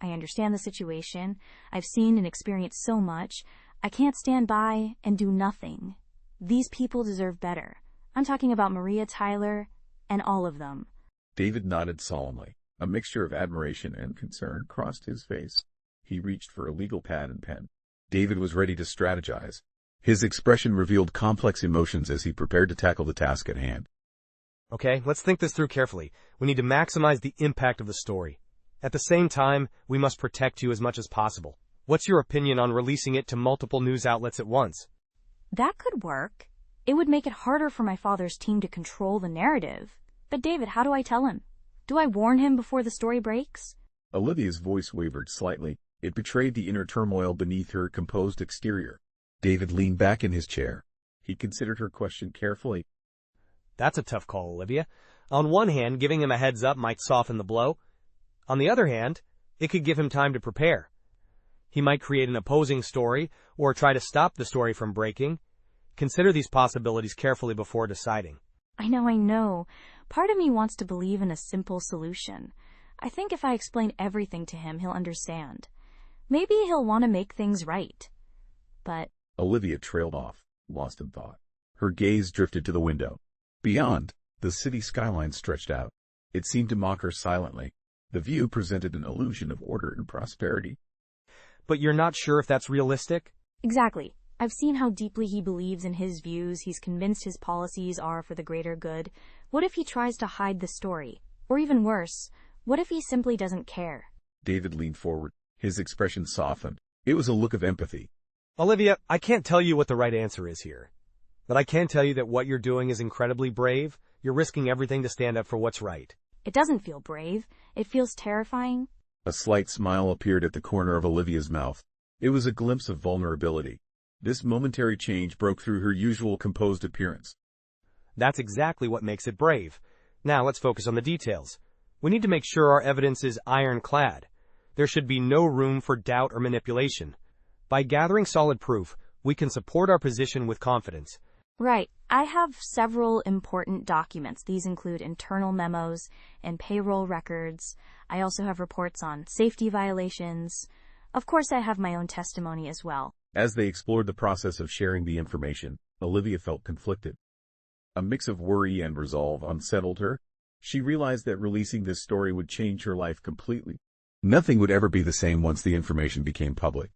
I understand the situation. I've seen and experienced so much. I can't stand by and do nothing. These people deserve better. I'm talking about Maria, Tyler, and all of them. David nodded solemnly. A mixture of admiration and concern crossed his face. He reached for a legal pad and pen. David was ready to strategize. His expression revealed complex emotions as he prepared to tackle the task at hand. Okay, let's think this through carefully. We need to maximize the impact of the story. At the same time, we must protect you as much as possible. What's your opinion on releasing it to multiple news outlets at once? That could work. It would make it harder for my father's team to control the narrative. But David, how do I tell him? Do I warn him before the story breaks? Olivia's voice wavered slightly. It betrayed the inner turmoil beneath her composed exterior. David leaned back in his chair. He considered her question carefully. That's a tough call, Olivia. On one hand, giving him a heads up might soften the blow. On the other hand, it could give him time to prepare. He might create an opposing story or try to stop the story from breaking. Consider these possibilities carefully before deciding. I know. Part of me wants to believe in a simple solution. I think if I explain everything to him, he'll understand. Maybe he'll want to make things right. But... Olivia trailed off, lost in thought. Her gaze drifted to the window. Beyond, the city skyline stretched out. It seemed to mock her silently. The view presented an illusion of order and prosperity. But you're not sure if that's realistic? Exactly. I've seen how deeply he believes in his views. He's convinced his policies are for the greater good. What if he tries to hide the story? Or even worse, what if he simply doesn't care? David leaned forward. His expression softened. It was a look of empathy. Olivia, I can't tell you what the right answer is here. But I can tell you that what you're doing is incredibly brave. You're risking everything to stand up for what's right. It doesn't feel brave. It feels terrifying. A slight smile appeared at the corner of Olivia's mouth. It was a glimpse of vulnerability. This momentary change broke through her usual composed appearance. That's exactly what makes it brave. Now let's focus on the details. We need to make sure our evidence is ironclad. There should be no room for doubt or manipulation. By gathering solid proof, we can support our position with confidence. Right. I have several important documents. These include internal memos and payroll records. I also have reports on safety violations. Of course, I have my own testimony as well. As they explored the process of sharing the information, Olivia felt conflicted. A mix of worry and resolve unsettled her. She realized that releasing this story would change her life completely. Nothing would ever be the same once the information became public.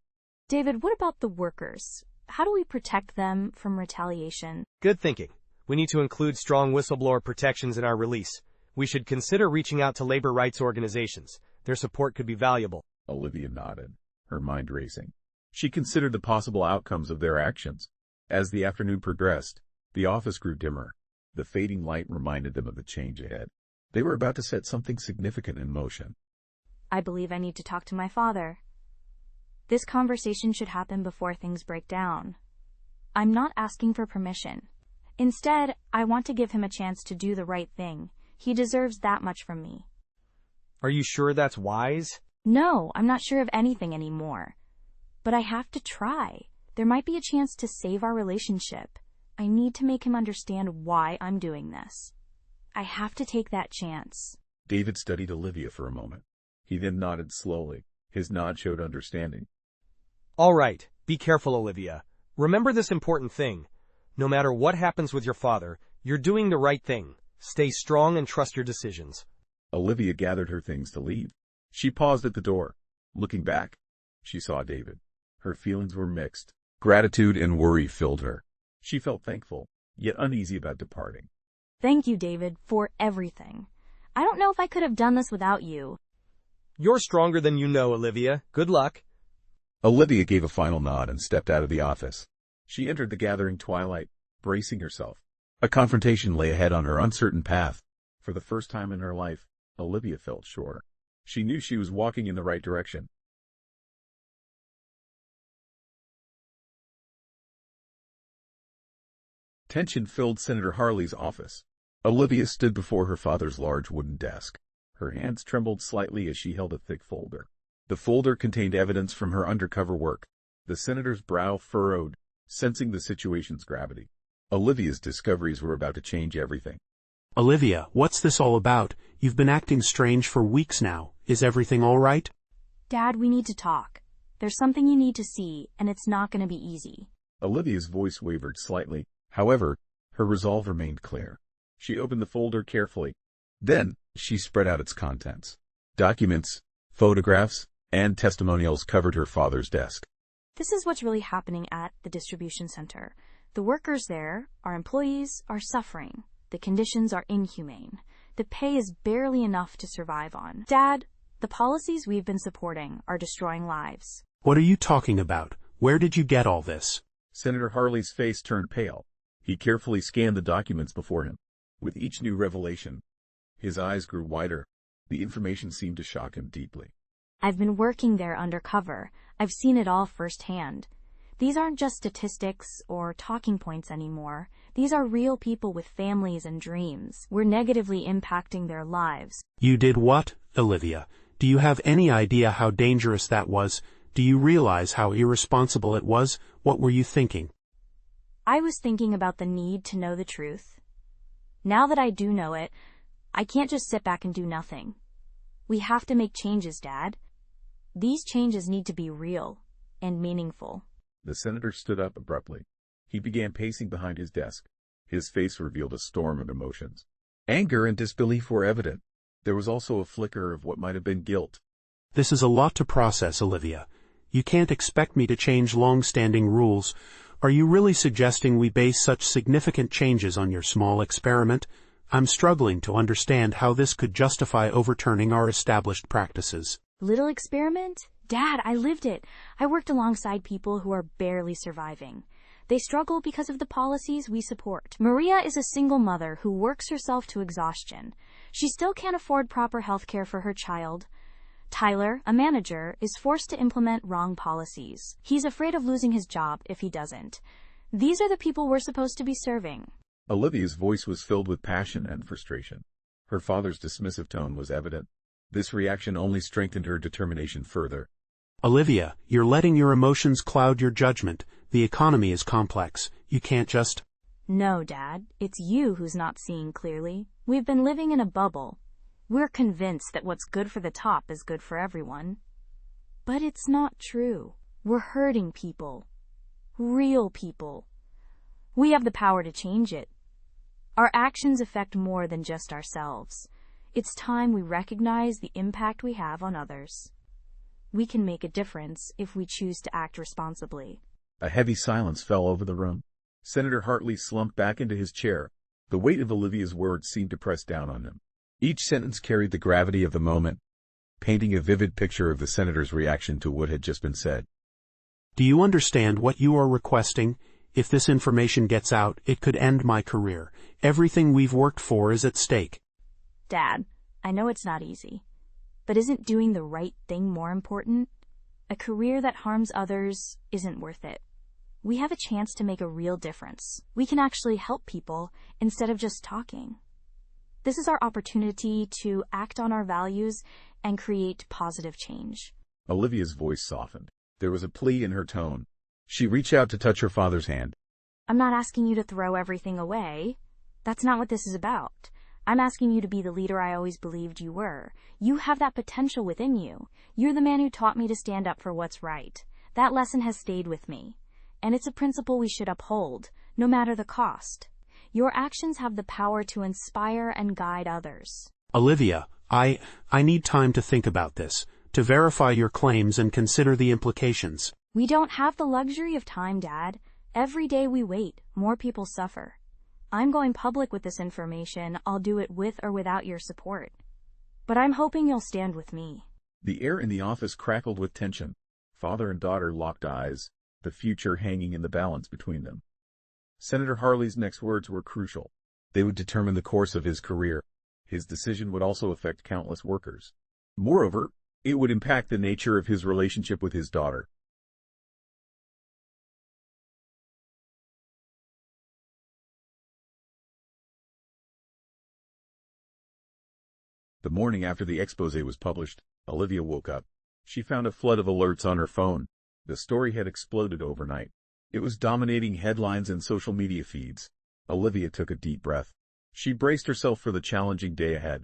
David, what about the workers? How do we protect them from retaliation? Good thinking. We need to include strong whistleblower protections in our release. We should consider reaching out to labor rights organizations. Their support could be valuable. Olivia nodded, her mind racing. She considered the possible outcomes of their actions. As the afternoon progressed, the office grew dimmer. The fading light reminded them of the change ahead. They were about to set something significant in motion. I believe I need to talk to my father. This conversation should happen before things break down. I'm not asking for permission. Instead, I want to give him a chance to do the right thing. He deserves that much from me. Are you sure that's wise? No, I'm not sure of anything anymore. But I have to try. There might be a chance to save our relationship. I need to make him understand why I'm doing this. I have to take that chance. David studied Olivia for a moment. He then nodded slowly. His nod showed understanding. All right, be careful, Olivia. Remember this important thing. No matter what happens with your father, you're doing the right thing. Stay strong and trust your decisions. Olivia gathered her things to leave. She paused at the door. Looking back, she saw David. Her feelings were mixed. Gratitude and worry filled her. She felt thankful, yet uneasy about departing. Thank you, David, for everything. I don't know if I could have done this without you. You're stronger than you know, Olivia. Good luck. Olivia gave a final nod and stepped out of the office. She entered the gathering twilight, bracing herself. A confrontation lay ahead on her uncertain path. For the first time in her life, Olivia felt sure. She knew she was walking in the right direction. Tension filled Senator Harley's office. Olivia stood before her father's large wooden desk. Her hands trembled slightly as she held a thick folder. The folder contained evidence from her undercover work. The senator's brow furrowed, sensing the situation's gravity. Olivia's discoveries were about to change everything. Olivia, what's this all about? You've been acting strange for weeks now. Is everything all right? Dad, we need to talk. There's something you need to see, and it's not going to be easy. Olivia's voice wavered slightly. However, her resolve remained clear. She opened the folder carefully. Then, she spread out its contents. Documents, photographs, and testimonials covered her father's desk. This is what's really happening at the distribution center. The workers there, our employees, are suffering. The conditions are inhumane. The pay is barely enough to survive on. Dad, the policies we've been supporting are destroying lives. What are you talking about? Where did you get all this? Senator Harley's face turned pale. He carefully scanned the documents before him. With each new revelation, his eyes grew wider. The information seemed to shock him deeply. I've been working there undercover. I've seen it all firsthand. These aren't just statistics or talking points anymore. These are real people with families and dreams. We're negatively impacting their lives. You did what, Olivia? Do you have any idea how dangerous that was? Do you realize how irresponsible it was? What were you thinking? I was thinking about the need to know the truth. Now that I do know it, I can't just sit back and do nothing. We have to make changes, Dad. These changes need to be real and meaningful. The senator stood up abruptly. He began pacing behind his desk. His face revealed a storm of emotions. Anger and disbelief were evident. There was also a flicker of what might have been guilt. This is a lot to process, Olivia. You can't expect me to change long-standing rules. Are you really suggesting we base such significant changes on your small experiment? I'm struggling to understand how this could justify overturning our established practices. Little experiment? Dad, I lived it. I worked alongside people who are barely surviving. They struggle because of the policies we support. Maria is a single mother who works herself to exhaustion. She still can't afford proper health care for her child. Tyler, a manager, is forced to implement wrong policies. He's afraid of losing his job if he doesn't. These are the people we're supposed to be serving. Olivia's voice was filled with passion and frustration. Her father's dismissive tone was evident. This reaction only strengthened her determination further. Olivia, you're letting your emotions cloud your judgment. The economy is complex. You can't just... No, Dad. It's you who's not seeing clearly. We've been living in a bubble. We're convinced that what's good for the top is good for everyone. But it's not true. We're hurting people. Real people. We have the power to change it. Our actions affect more than just ourselves. It's time we recognize the impact we have on others. We can make a difference if we choose to act responsibly. A heavy silence fell over the room. Senator Hartley slumped back into his chair. The weight of Olivia's words seemed to press down on him. Each sentence carried the gravity of the moment, painting a vivid picture of the senator's reaction to what had just been said. Do you understand what you are requesting? If this information gets out, it could end my career. Everything we've worked for is at stake. Dad, I know it's not easy, but isn't doing the right thing more important? A career that harms others isn't worth it. We have a chance to make a real difference. We can actually help people instead of just talking. This is our opportunity to act on our values and create positive change. Olivia's voice softened. There was a plea in her tone. She reached out to touch her father's hand. I'm not asking you to throw everything away. That's not what this is about. I'm asking you to be the leader I always believed you were. You have that potential within you. You're the man who taught me to stand up for what's right. That lesson has stayed with me. And it's a principle we should uphold, no matter the cost. Your actions have the power to inspire and guide others. Olivia, I need time to think about this, to verify your claims and consider the implications. We don't have the luxury of time, Dad. Every day we wait, more people suffer. I'm going public with this information. I'll do it with or without your support. But I'm hoping you'll stand with me. The air in the office crackled with tension. Father and daughter locked eyes, the future hanging in the balance between them. Senator Harley's next words were crucial. They would determine the course of his career. His decision would also affect countless workers. Moreover, it would impact the nature of his relationship with his daughter. The morning after the exposé was published, Olivia woke up. She found a flood of alerts on her phone. The story had exploded overnight. It was dominating headlines and social media feeds. Olivia took a deep breath. She braced herself for the challenging day ahead.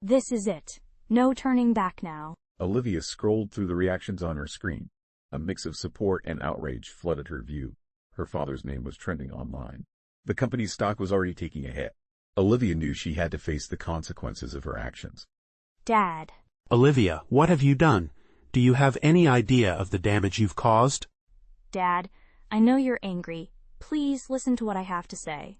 This is it. No turning back now. Olivia scrolled through the reactions on her screen. A mix of support and outrage flooded her view. Her father's name was trending online. The company's stock was already taking a hit. Olivia knew she had to face the consequences of her actions. Dad. Olivia, what have you done? Do you have any idea of the damage you've caused? Dad, I know you're angry. Please listen to what I have to say.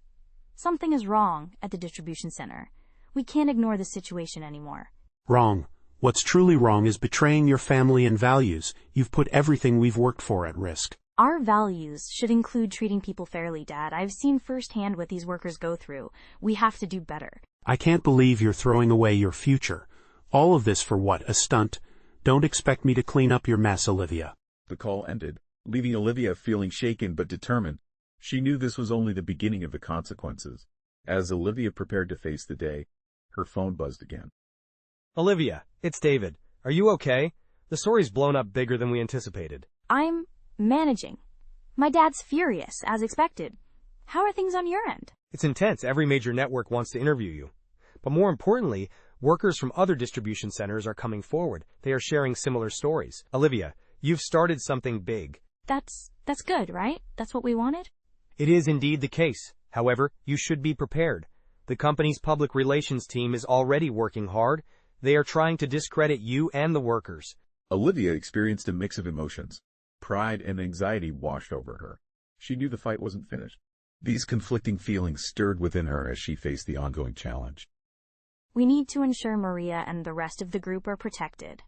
Something is wrong at the distribution center. We can't ignore the situation anymore. Wrong. What's truly wrong is betraying your family and values. You've put everything we've worked for at risk. Our values should include treating people fairly, Dad. I've seen firsthand what these workers go through. We have to do better. I can't believe you're throwing away your future. All of this for what, a stunt? Don't expect me to clean up your mess, Olivia. The call ended, leaving Olivia feeling shaken but determined. She knew this was only the beginning of the consequences. As Olivia prepared to face the day, her phone buzzed again. Olivia, it's David. Are you okay? The story's blown up bigger than we anticipated. I'm managing. My dad's furious, as expected. How are things on your end? It's intense. Every major network wants to interview you. But more importantly, workers from other distribution centers are coming forward. They are sharing similar stories. Olivia, you've started something big. That's good, right? That's what we wanted? It is indeed the case. However, you should be prepared. The company's public relations team is already working hard. They are trying to discredit you and the workers. Olivia experienced a mix of emotions. Pride and anxiety washed over her. She knew the fight wasn't finished. These conflicting feelings stirred within her as she faced the ongoing challenge. We need to ensure Maria and the rest of the group are protected.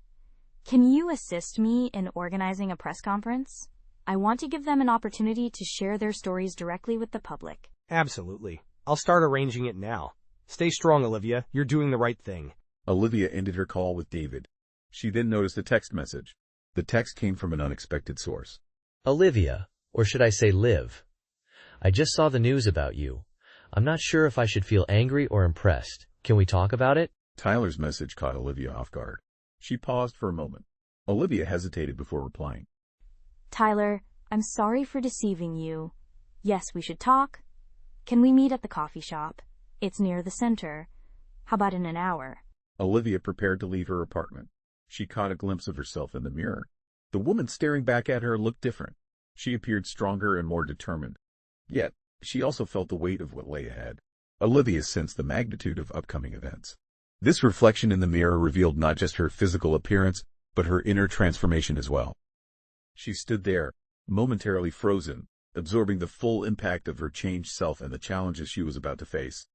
Can you assist me in organizing a press conference? I want to give them an opportunity to share their stories directly with the public. Absolutely. I'll start arranging it now. Stay strong, Olivia. You're doing the right thing. Olivia ended her call with David. She then noticed a text message. The text came from an unexpected source. Olivia, or should I say Liv? I just saw the news about you. I'm not sure if I should feel angry or impressed. Can we talk about it? Tyler's message caught Olivia off guard. She paused for a moment. Olivia hesitated before replying. Tyler, I'm sorry for deceiving you. Yes, we should talk. Can we meet at the coffee shop? It's near the center. How about in an hour? Olivia prepared to leave her apartment. She caught a glimpse of herself in the mirror. The woman staring back at her looked different. She appeared stronger and more determined. Yet, she also felt the weight of what lay ahead. Olivia sensed the magnitude of upcoming events. This reflection in the mirror revealed not just her physical appearance, but her inner transformation as well. She stood there, momentarily frozen, absorbing the full impact of her changed self and the challenges she was about to face.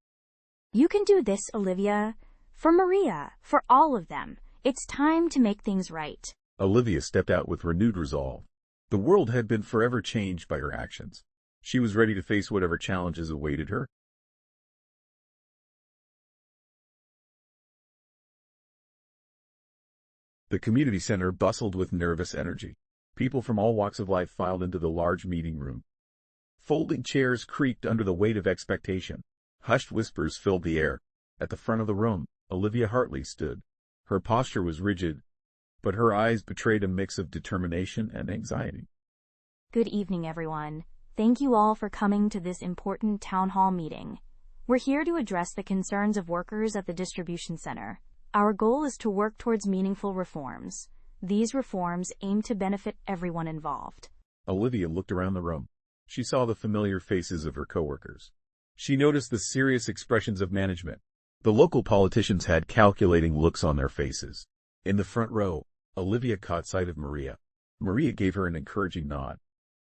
You can do this, Olivia. For Maria, for all of them. It's time to make things right. Olivia stepped out with renewed resolve. The world had been forever changed by her actions. She was ready to face whatever challenges awaited her. The community center bustled with nervous energy. People from all walks of life filed into the large meeting room. Folding chairs creaked under the weight of expectation. Hushed whispers filled the air. At the front of the room, Olivia Hartley stood. Her posture was rigid, but her eyes betrayed a mix of determination and anxiety. Good evening, everyone. Thank you all for coming to this important town hall meeting. We're here to address the concerns of workers at the distribution center. Our goal is to work towards meaningful reforms. These reforms aim to benefit everyone involved. Olivia looked around the room. She saw the familiar faces of her coworkers. She noticed the serious expressions of management. The local politicians had calculating looks on their faces. In the front row, Olivia caught sight of Maria. Maria gave her an encouraging nod.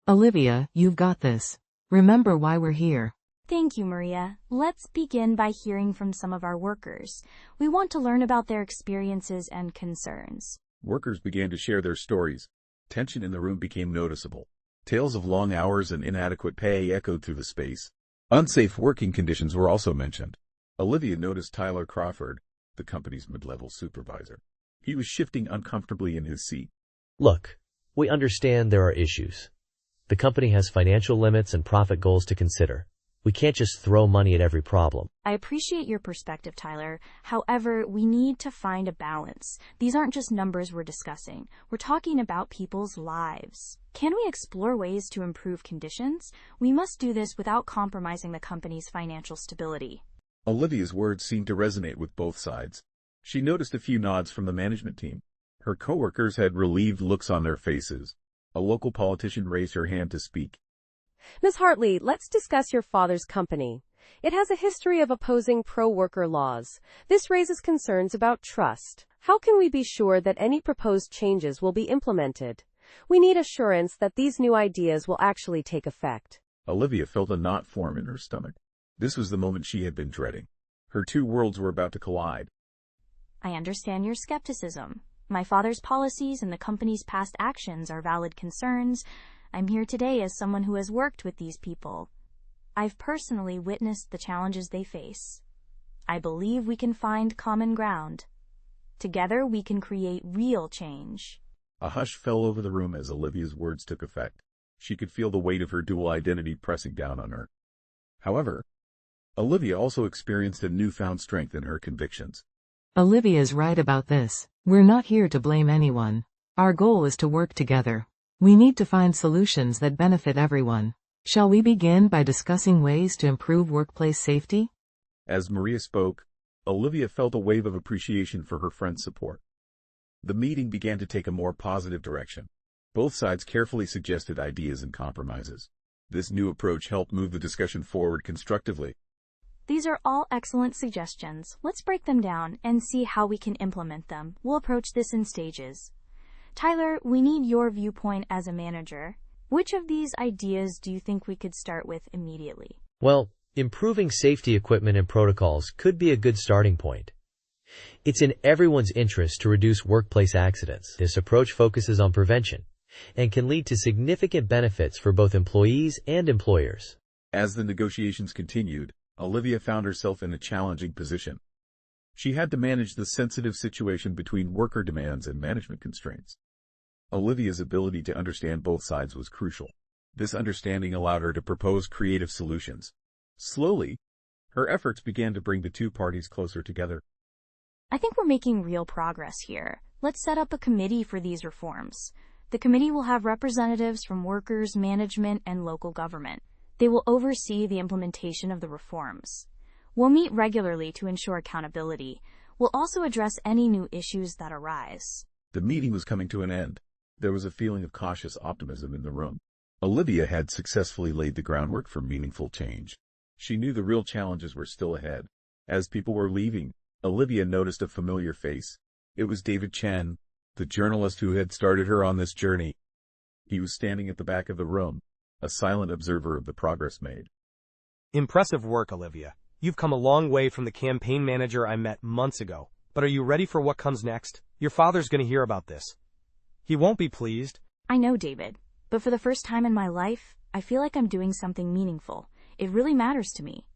Olivia, you've got this. Remember why we're here. Thank you, Maria. Let's begin by hearing from some of our workers. We want to learn about their experiences and concerns. Workers began to share their stories. Tension in the room became noticeable. Tales of long hours and inadequate pay echoed through the space. Unsafe working conditions were also mentioned. Olivia noticed Tyler Crawford, the company's mid-level supervisor. He was shifting uncomfortably in his seat. Look, we understand there are issues. The company has financial limits and profit goals to consider. We can't just throw money at every problem. I appreciate your perspective, Tyler. However, we need to find a balance. These aren't just numbers we're discussing. We're talking about people's lives. Can we explore ways to improve conditions? We must do this without compromising the company's financial stability. Olivia's words seemed to resonate with both sides. She noticed a few nods from the management team. Her coworkers had relieved looks on their faces. A local politician raised her hand to speak. Ms. Hartley, let's discuss your father's company. It has a history of opposing pro-worker laws. This raises concerns about trust. How can we be sure that any proposed changes will be implemented? We need assurance that these new ideas will actually take effect. Olivia felt a knot form in her stomach. This was the moment she had been dreading. Her two worlds were about to collide. I understand your skepticism. My father's policies and the company's past actions are valid concerns. I'm here today as someone who has worked with these people. I've personally witnessed the challenges they face. I believe we can find common ground. Together we can create real change. A hush fell over the room as Olivia's words took effect. She could feel the weight of her dual identity pressing down on her. However, Olivia also experienced a newfound strength in her convictions. Olivia's right about this. We're not here to blame anyone. Our goal is to work together. We need to find solutions that benefit everyone. Shall we begin by discussing ways to improve workplace safety? As Maria spoke, Olivia felt a wave of appreciation for her friend's support. The meeting began to take a more positive direction. Both sides carefully suggested ideas and compromises. This new approach helped move the discussion forward constructively. These are all excellent suggestions. Let's break them down and see how we can implement them. We'll approach this in stages. Tyler, we need your viewpoint as a manager. Which of these ideas do you think we could start with immediately? Well, improving safety equipment and protocols could be a good starting point. It's in everyone's interest to reduce workplace accidents. This approach focuses on prevention and can lead to significant benefits for both employees and employers. As the negotiations continued, Olivia found herself in a challenging position. She had to manage the sensitive situation between worker demands and management constraints. Olivia's ability to understand both sides was crucial. This understanding allowed her to propose creative solutions. Slowly, her efforts began to bring the two parties closer together. I think we're making real progress here. Let's set up a committee for these reforms. The committee will have representatives from workers, management, and local government. They will oversee the implementation of the reforms. We'll meet regularly to ensure accountability. We'll also address any new issues that arise. The meeting was coming to an end. There was a feeling of cautious optimism in the room. Olivia had successfully laid the groundwork for meaningful change. She knew the real challenges were still ahead. As people were leaving, Olivia noticed a familiar face. It was David Chen, the journalist who had started her on this journey. He was standing at the back of the room, a silent observer of the progress made. Impressive work, Olivia. You've come a long way from the campaign manager I met months ago. But are you ready for what comes next? Your father's going to hear about this. He won't be pleased. I know, David. But for the first time in my life, I feel like I'm doing something meaningful. It really matters to me.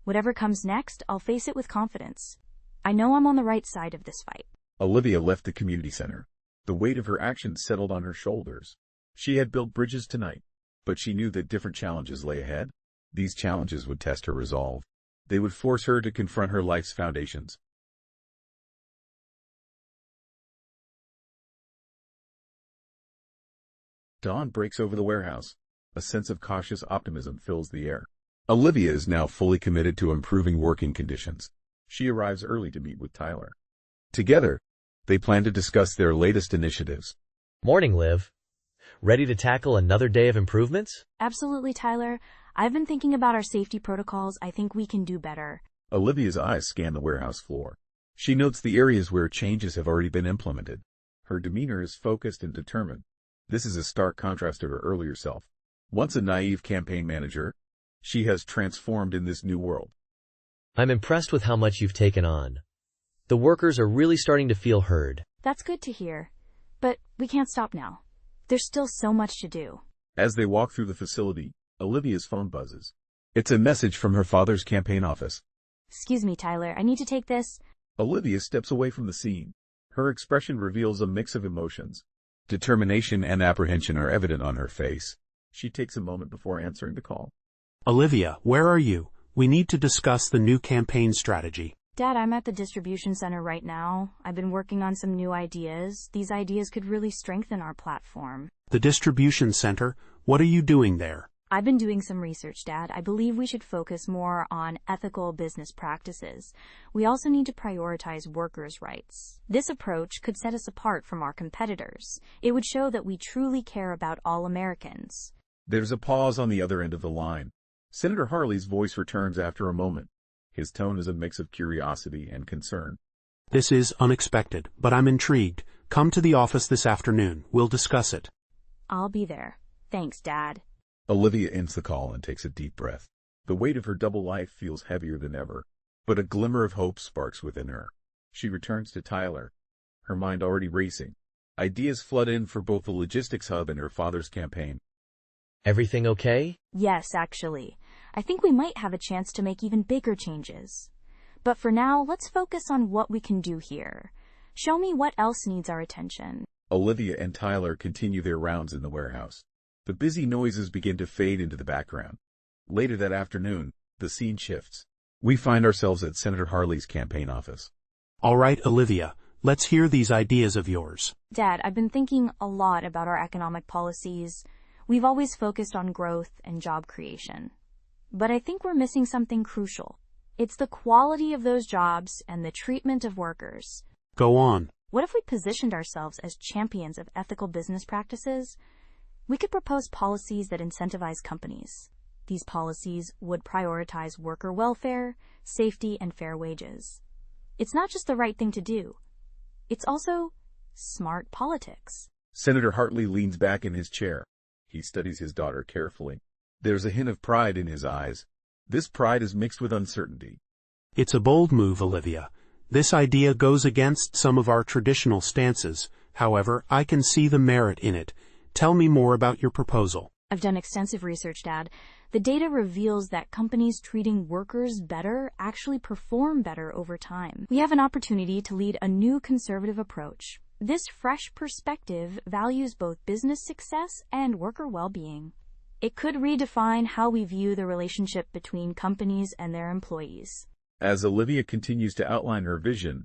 Whatever comes next, I'll face it with confidence. I know I'm on the right side of this fight. Olivia left the community center. The weight of her actions settled on her shoulders. She had built bridges tonight, but she knew that different challenges lay ahead. These challenges would test her resolve. They would force her to confront her life's foundations. Dawn breaks over the warehouse. A sense of cautious optimism fills the air. Olivia is now fully committed to improving working conditions. She arrives early to meet with Tyler. Together, they plan to discuss their latest initiatives. Morning, Liv. Ready to tackle another day of improvements? Absolutely, Tyler. I've been thinking about our safety protocols. I think we can do better. Olivia's eyes scan the warehouse floor. She notes the areas where changes have already been implemented. Her demeanor is focused and determined. This is a stark contrast to her earlier self. Once a naive campaign manager, she has transformed in this new world. I'm impressed with how much you've taken on. The workers are really starting to feel heard. That's good to hear. But we can't stop now. There's still so much to do. As they walk through the facility, Olivia's phone buzzes. It's a message from her father's campaign office. Excuse me, Tyler. I need to take this. Olivia steps away from the scene. Her expression reveals a mix of emotions. Determination and apprehension are evident on her face. She takes a moment before answering the call. Olivia, where are you? We need to discuss the new campaign strategy. Dad, I'm at the distribution center right now. I've been working on some new ideas. These ideas could really strengthen our platform. The distribution center? What are you doing there? I've been doing some research, Dad. I believe we should focus more on ethical business practices. We also need to prioritize workers' rights. This approach could set us apart from our competitors. It would show that we truly care about all Americans. There's a pause on the other end of the line. Senator Harley's voice returns after a moment. His tone is a mix of curiosity and concern. This is unexpected, but I'm intrigued. Come to the office this afternoon. We'll discuss it. I'll be there. Thanks, Dad. Olivia ends the call and takes a deep breath. The weight of her double life feels heavier than ever, but a glimmer of hope sparks within her. She returns to Tyler, her mind already racing. Ideas flood in for both the logistics hub and her father's campaign. Everything okay? Yes, actually. I think we might have a chance to make even bigger changes. But for now, let's focus on what we can do here. Show me what else needs our attention. Olivia and Tyler continue their rounds in the warehouse. The busy noises begin to fade into the background. Later that afternoon, the scene shifts. We find ourselves at Senator Harley's campaign office. All right, Olivia, let's hear these ideas of yours. Dad, I've been thinking a lot about our economic policies. We've always focused on growth and job creation. But I think we're missing something crucial. It's the quality of those jobs and the treatment of workers. Go on. What if we positioned ourselves as champions of ethical business practices? We could propose policies that incentivize companies. These policies would prioritize worker welfare, safety, and fair wages. It's not just the right thing to do. It's also smart politics. Senator Hartley leans back in his chair. He studies his daughter carefully. There's a hint of pride in his eyes. This pride is mixed with uncertainty. It's a bold move, Olivia. This idea goes against some of our traditional stances. However, I can see the merit in it. Tell me more about your proposal. I've done extensive research, Dad. The data reveals that companies treating workers better actually perform better over time. We have an opportunity to lead a new conservative approach. This fresh perspective values both business success and worker well-being. It could redefine how we view the relationship between companies and their employees. As Olivia continues to outline her vision,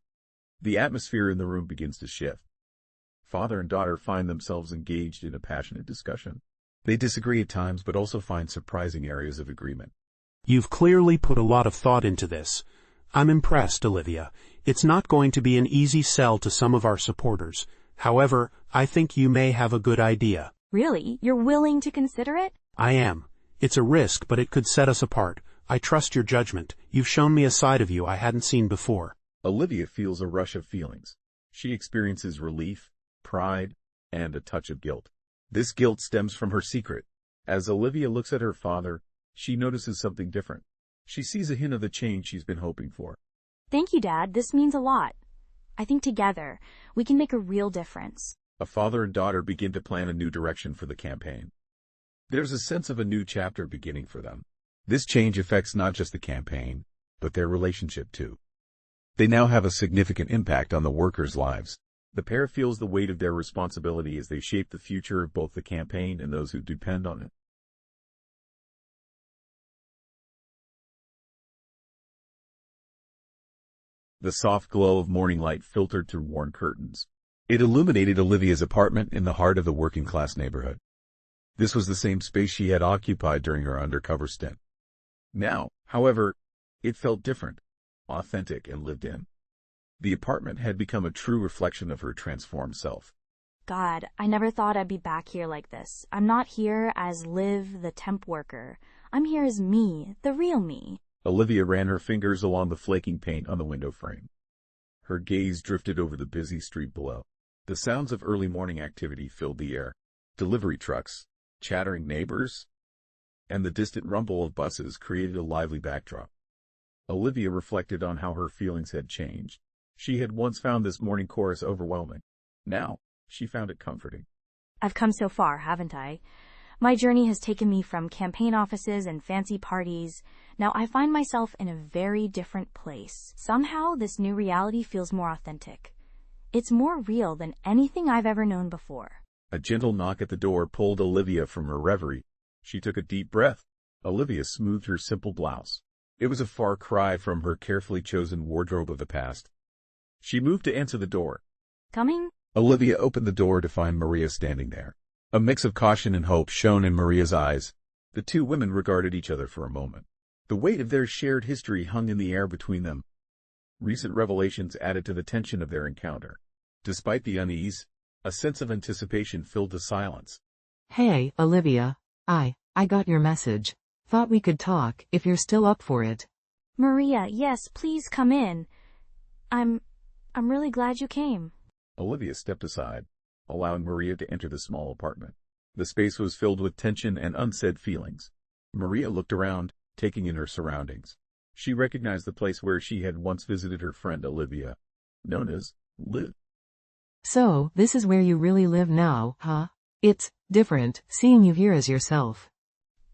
the atmosphere in the room begins to shift. Father and daughter find themselves engaged in a passionate discussion. They disagree at times, but also find surprising areas of agreement. You've clearly put a lot of thought into this. I'm impressed, Olivia. It's not going to be an easy sell to some of our supporters. However, I think you may have a good idea. Really? You're willing to consider it? I am. It's a risk, but it could set us apart. I trust your judgment. You've shown me a side of you I hadn't seen before. Olivia feels a rush of feelings. She experiences relief, pride, and a touch of guilt. This guilt stems from her secret. As Olivia looks at her father, she notices something different. She sees a hint of the change she's been hoping for. Thank you, Dad. This means a lot. I think together, we can make a real difference. A father and daughter begin to plan a new direction for the campaign. There's a sense of a new chapter beginning for them. This change affects not just the campaign, but their relationship too. They now have a significant impact on the workers' lives. The pair feels the weight of their responsibility as they shape the future of both the campaign and those who depend on it. The soft glow of morning light filtered through worn curtains. It illuminated Olivia's apartment in the heart of the working-class neighborhood. This was the same space she had occupied during her undercover stint. Now, however, it felt different, authentic, and lived in. The apartment had become a true reflection of her transformed self. God, I never thought I'd be back here like this. I'm not here as Liv, the temp worker. I'm here as me, the real me. Olivia ran her fingers along the flaking paint on the window frame. Her gaze drifted over the busy street below. The sounds of early morning activity filled the air. Delivery trucks, chattering neighbors, and the distant rumble of buses created a lively backdrop. Olivia reflected on how her feelings had changed. She had once found this morning chorus overwhelming. Now, she found it comforting. I've come so far, haven't I? My journey has taken me from campaign offices and fancy parties. Now I find myself in a very different place. Somehow, this new reality feels more authentic. It's more real than anything I've ever known before. A gentle knock at the door pulled Olivia from her reverie. She took a deep breath. Olivia smoothed her simple blouse. It was a far cry from her carefully chosen wardrobe of the past. She moved to answer the door. Coming? Olivia opened the door to find Maria standing there. A mix of caution and hope shone in Maria's eyes. The two women regarded each other for a moment. The weight of their shared history hung in the air between them. Recent revelations added to the tension of their encounter. Despite the unease, a sense of anticipation filled the silence. Hey, Olivia. I got your message. Thought we could talk, if you're still up for it. Maria, yes, please come in. I'm really glad you came. Olivia stepped aside, allowing Maria to enter the small apartment. The space was filled with tension and unsaid feelings. Maria looked around, taking in her surroundings. She recognized the place where she had once visited her friend Olivia, known as Liv. So, this is where you really live now, huh? It's different, seeing you here as yourself.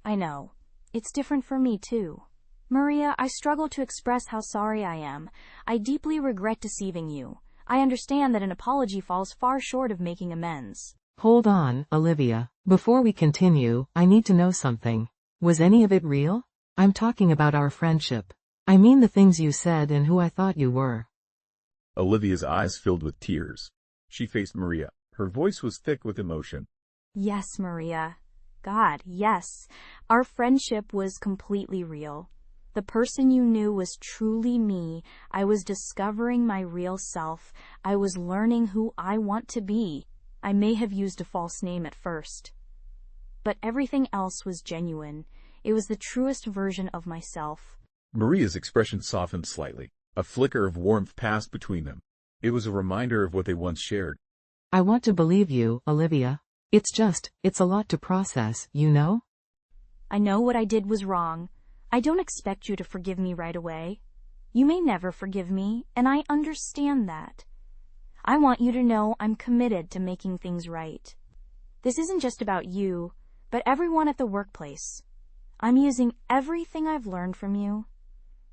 I know. It's different for me, too. Maria, I struggle to express how sorry I am. I deeply regret deceiving you. I understand that an apology falls far short of making amends. Hold on, Olivia. Before we continue, I need to know something. Was any of it real? I'm talking about our friendship. I mean the things you said and who I thought you were. Olivia's eyes filled with tears. She faced Maria. Her voice was thick with emotion. Yes, Maria. God, yes. Our friendship was completely real. The person you knew was truly me. I was discovering my real self. I was learning who I want to be. I may have used a false name at first. But everything else was genuine. It was the truest version of myself. Maria's expression softened slightly. A flicker of warmth passed between them. It was a reminder of what they once shared. I want to believe you, Olivia. It's a lot to process, you know? I know what I did was wrong. I don't expect you to forgive me right away. You may never forgive me, and I understand that. I want you to know I'm committed to making things right. This isn't just about you, but everyone at the workplace. I'm using everything I've learned from you.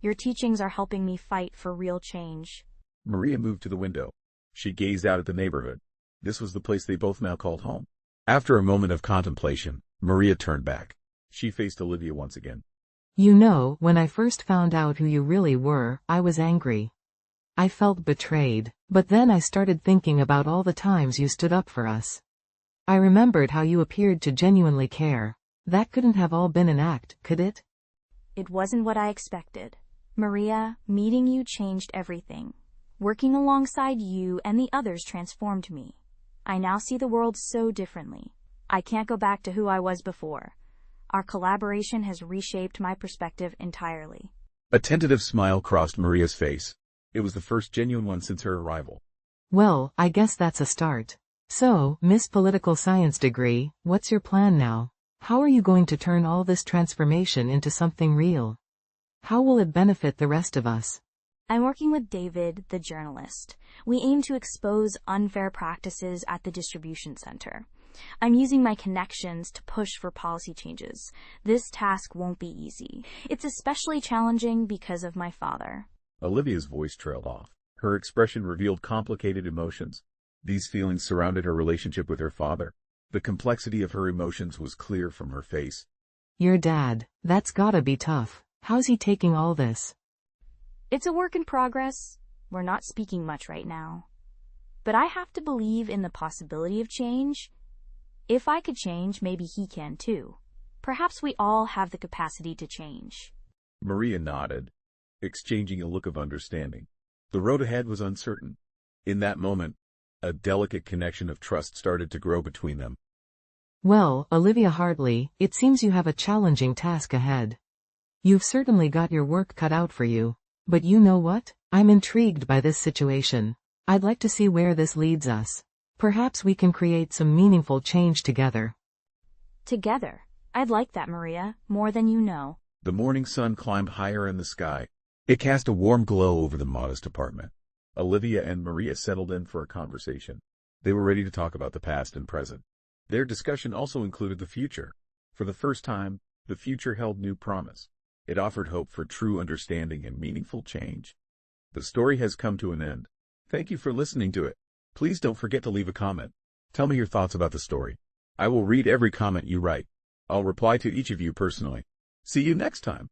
Your teachings are helping me fight for real change. Maria moved to the window. She gazed out at the neighborhood. This was the place they both now called home. After a moment of contemplation, Maria turned back. She faced Olivia once again. You know, when I first found out who you really were, I was angry. I felt betrayed, but then I started thinking about all the times you stood up for us. I remembered how you appeared to genuinely care. That couldn't have all been an act, could it? It wasn't what I expected. Maria, meeting you changed everything. Working alongside you and the others transformed me. I now see the world so differently. I can't go back to who I was before. Our collaboration has reshaped my perspective entirely. A tentative smile crossed Maria's face. It was the first genuine one since her arrival. Well, I guess that's a start. So, Miss Political Science degree, what's your plan now? How are you going to turn all this transformation into something real? How will it benefit the rest of us? I'm working with David, the journalist. We aim to expose unfair practices at the distribution center. I'm using my connections to push for policy changes. This task won't be easy. It's especially challenging because of my father. Olivia's voice trailed off. Her expression revealed complicated emotions. These feelings surrounded her relationship with her father. The complexity of her emotions was clear from her face. Your dad, that's gotta be tough. How's he taking all this? It's a work in progress. We're not speaking much right now. But I have to believe in the possibility of change. If I could change, maybe he can too. Perhaps we all have the capacity to change. Maria nodded, exchanging a look of understanding. The road ahead was uncertain. In that moment, a delicate connection of trust started to grow between them. Well, Olivia Hartley, it seems you have a challenging task ahead. You've certainly got your work cut out for you. But you know what? I'm intrigued by this situation. I'd like to see where this leads us. Perhaps we can create some meaningful change together. Together. I'd like that, Maria, more than you know. The morning sun climbed higher in the sky. It cast a warm glow over the modest apartment. Olivia and Maria settled in for a conversation. They were ready to talk about the past and present. Their discussion also included the future. For the first time, the future held new promise. It offered hope for true understanding and meaningful change. The story has come to an end. Thank you for listening to it. Please don't forget to leave a comment. Tell me your thoughts about the story. I will read every comment you write. I'll reply to each of you personally. See you next time.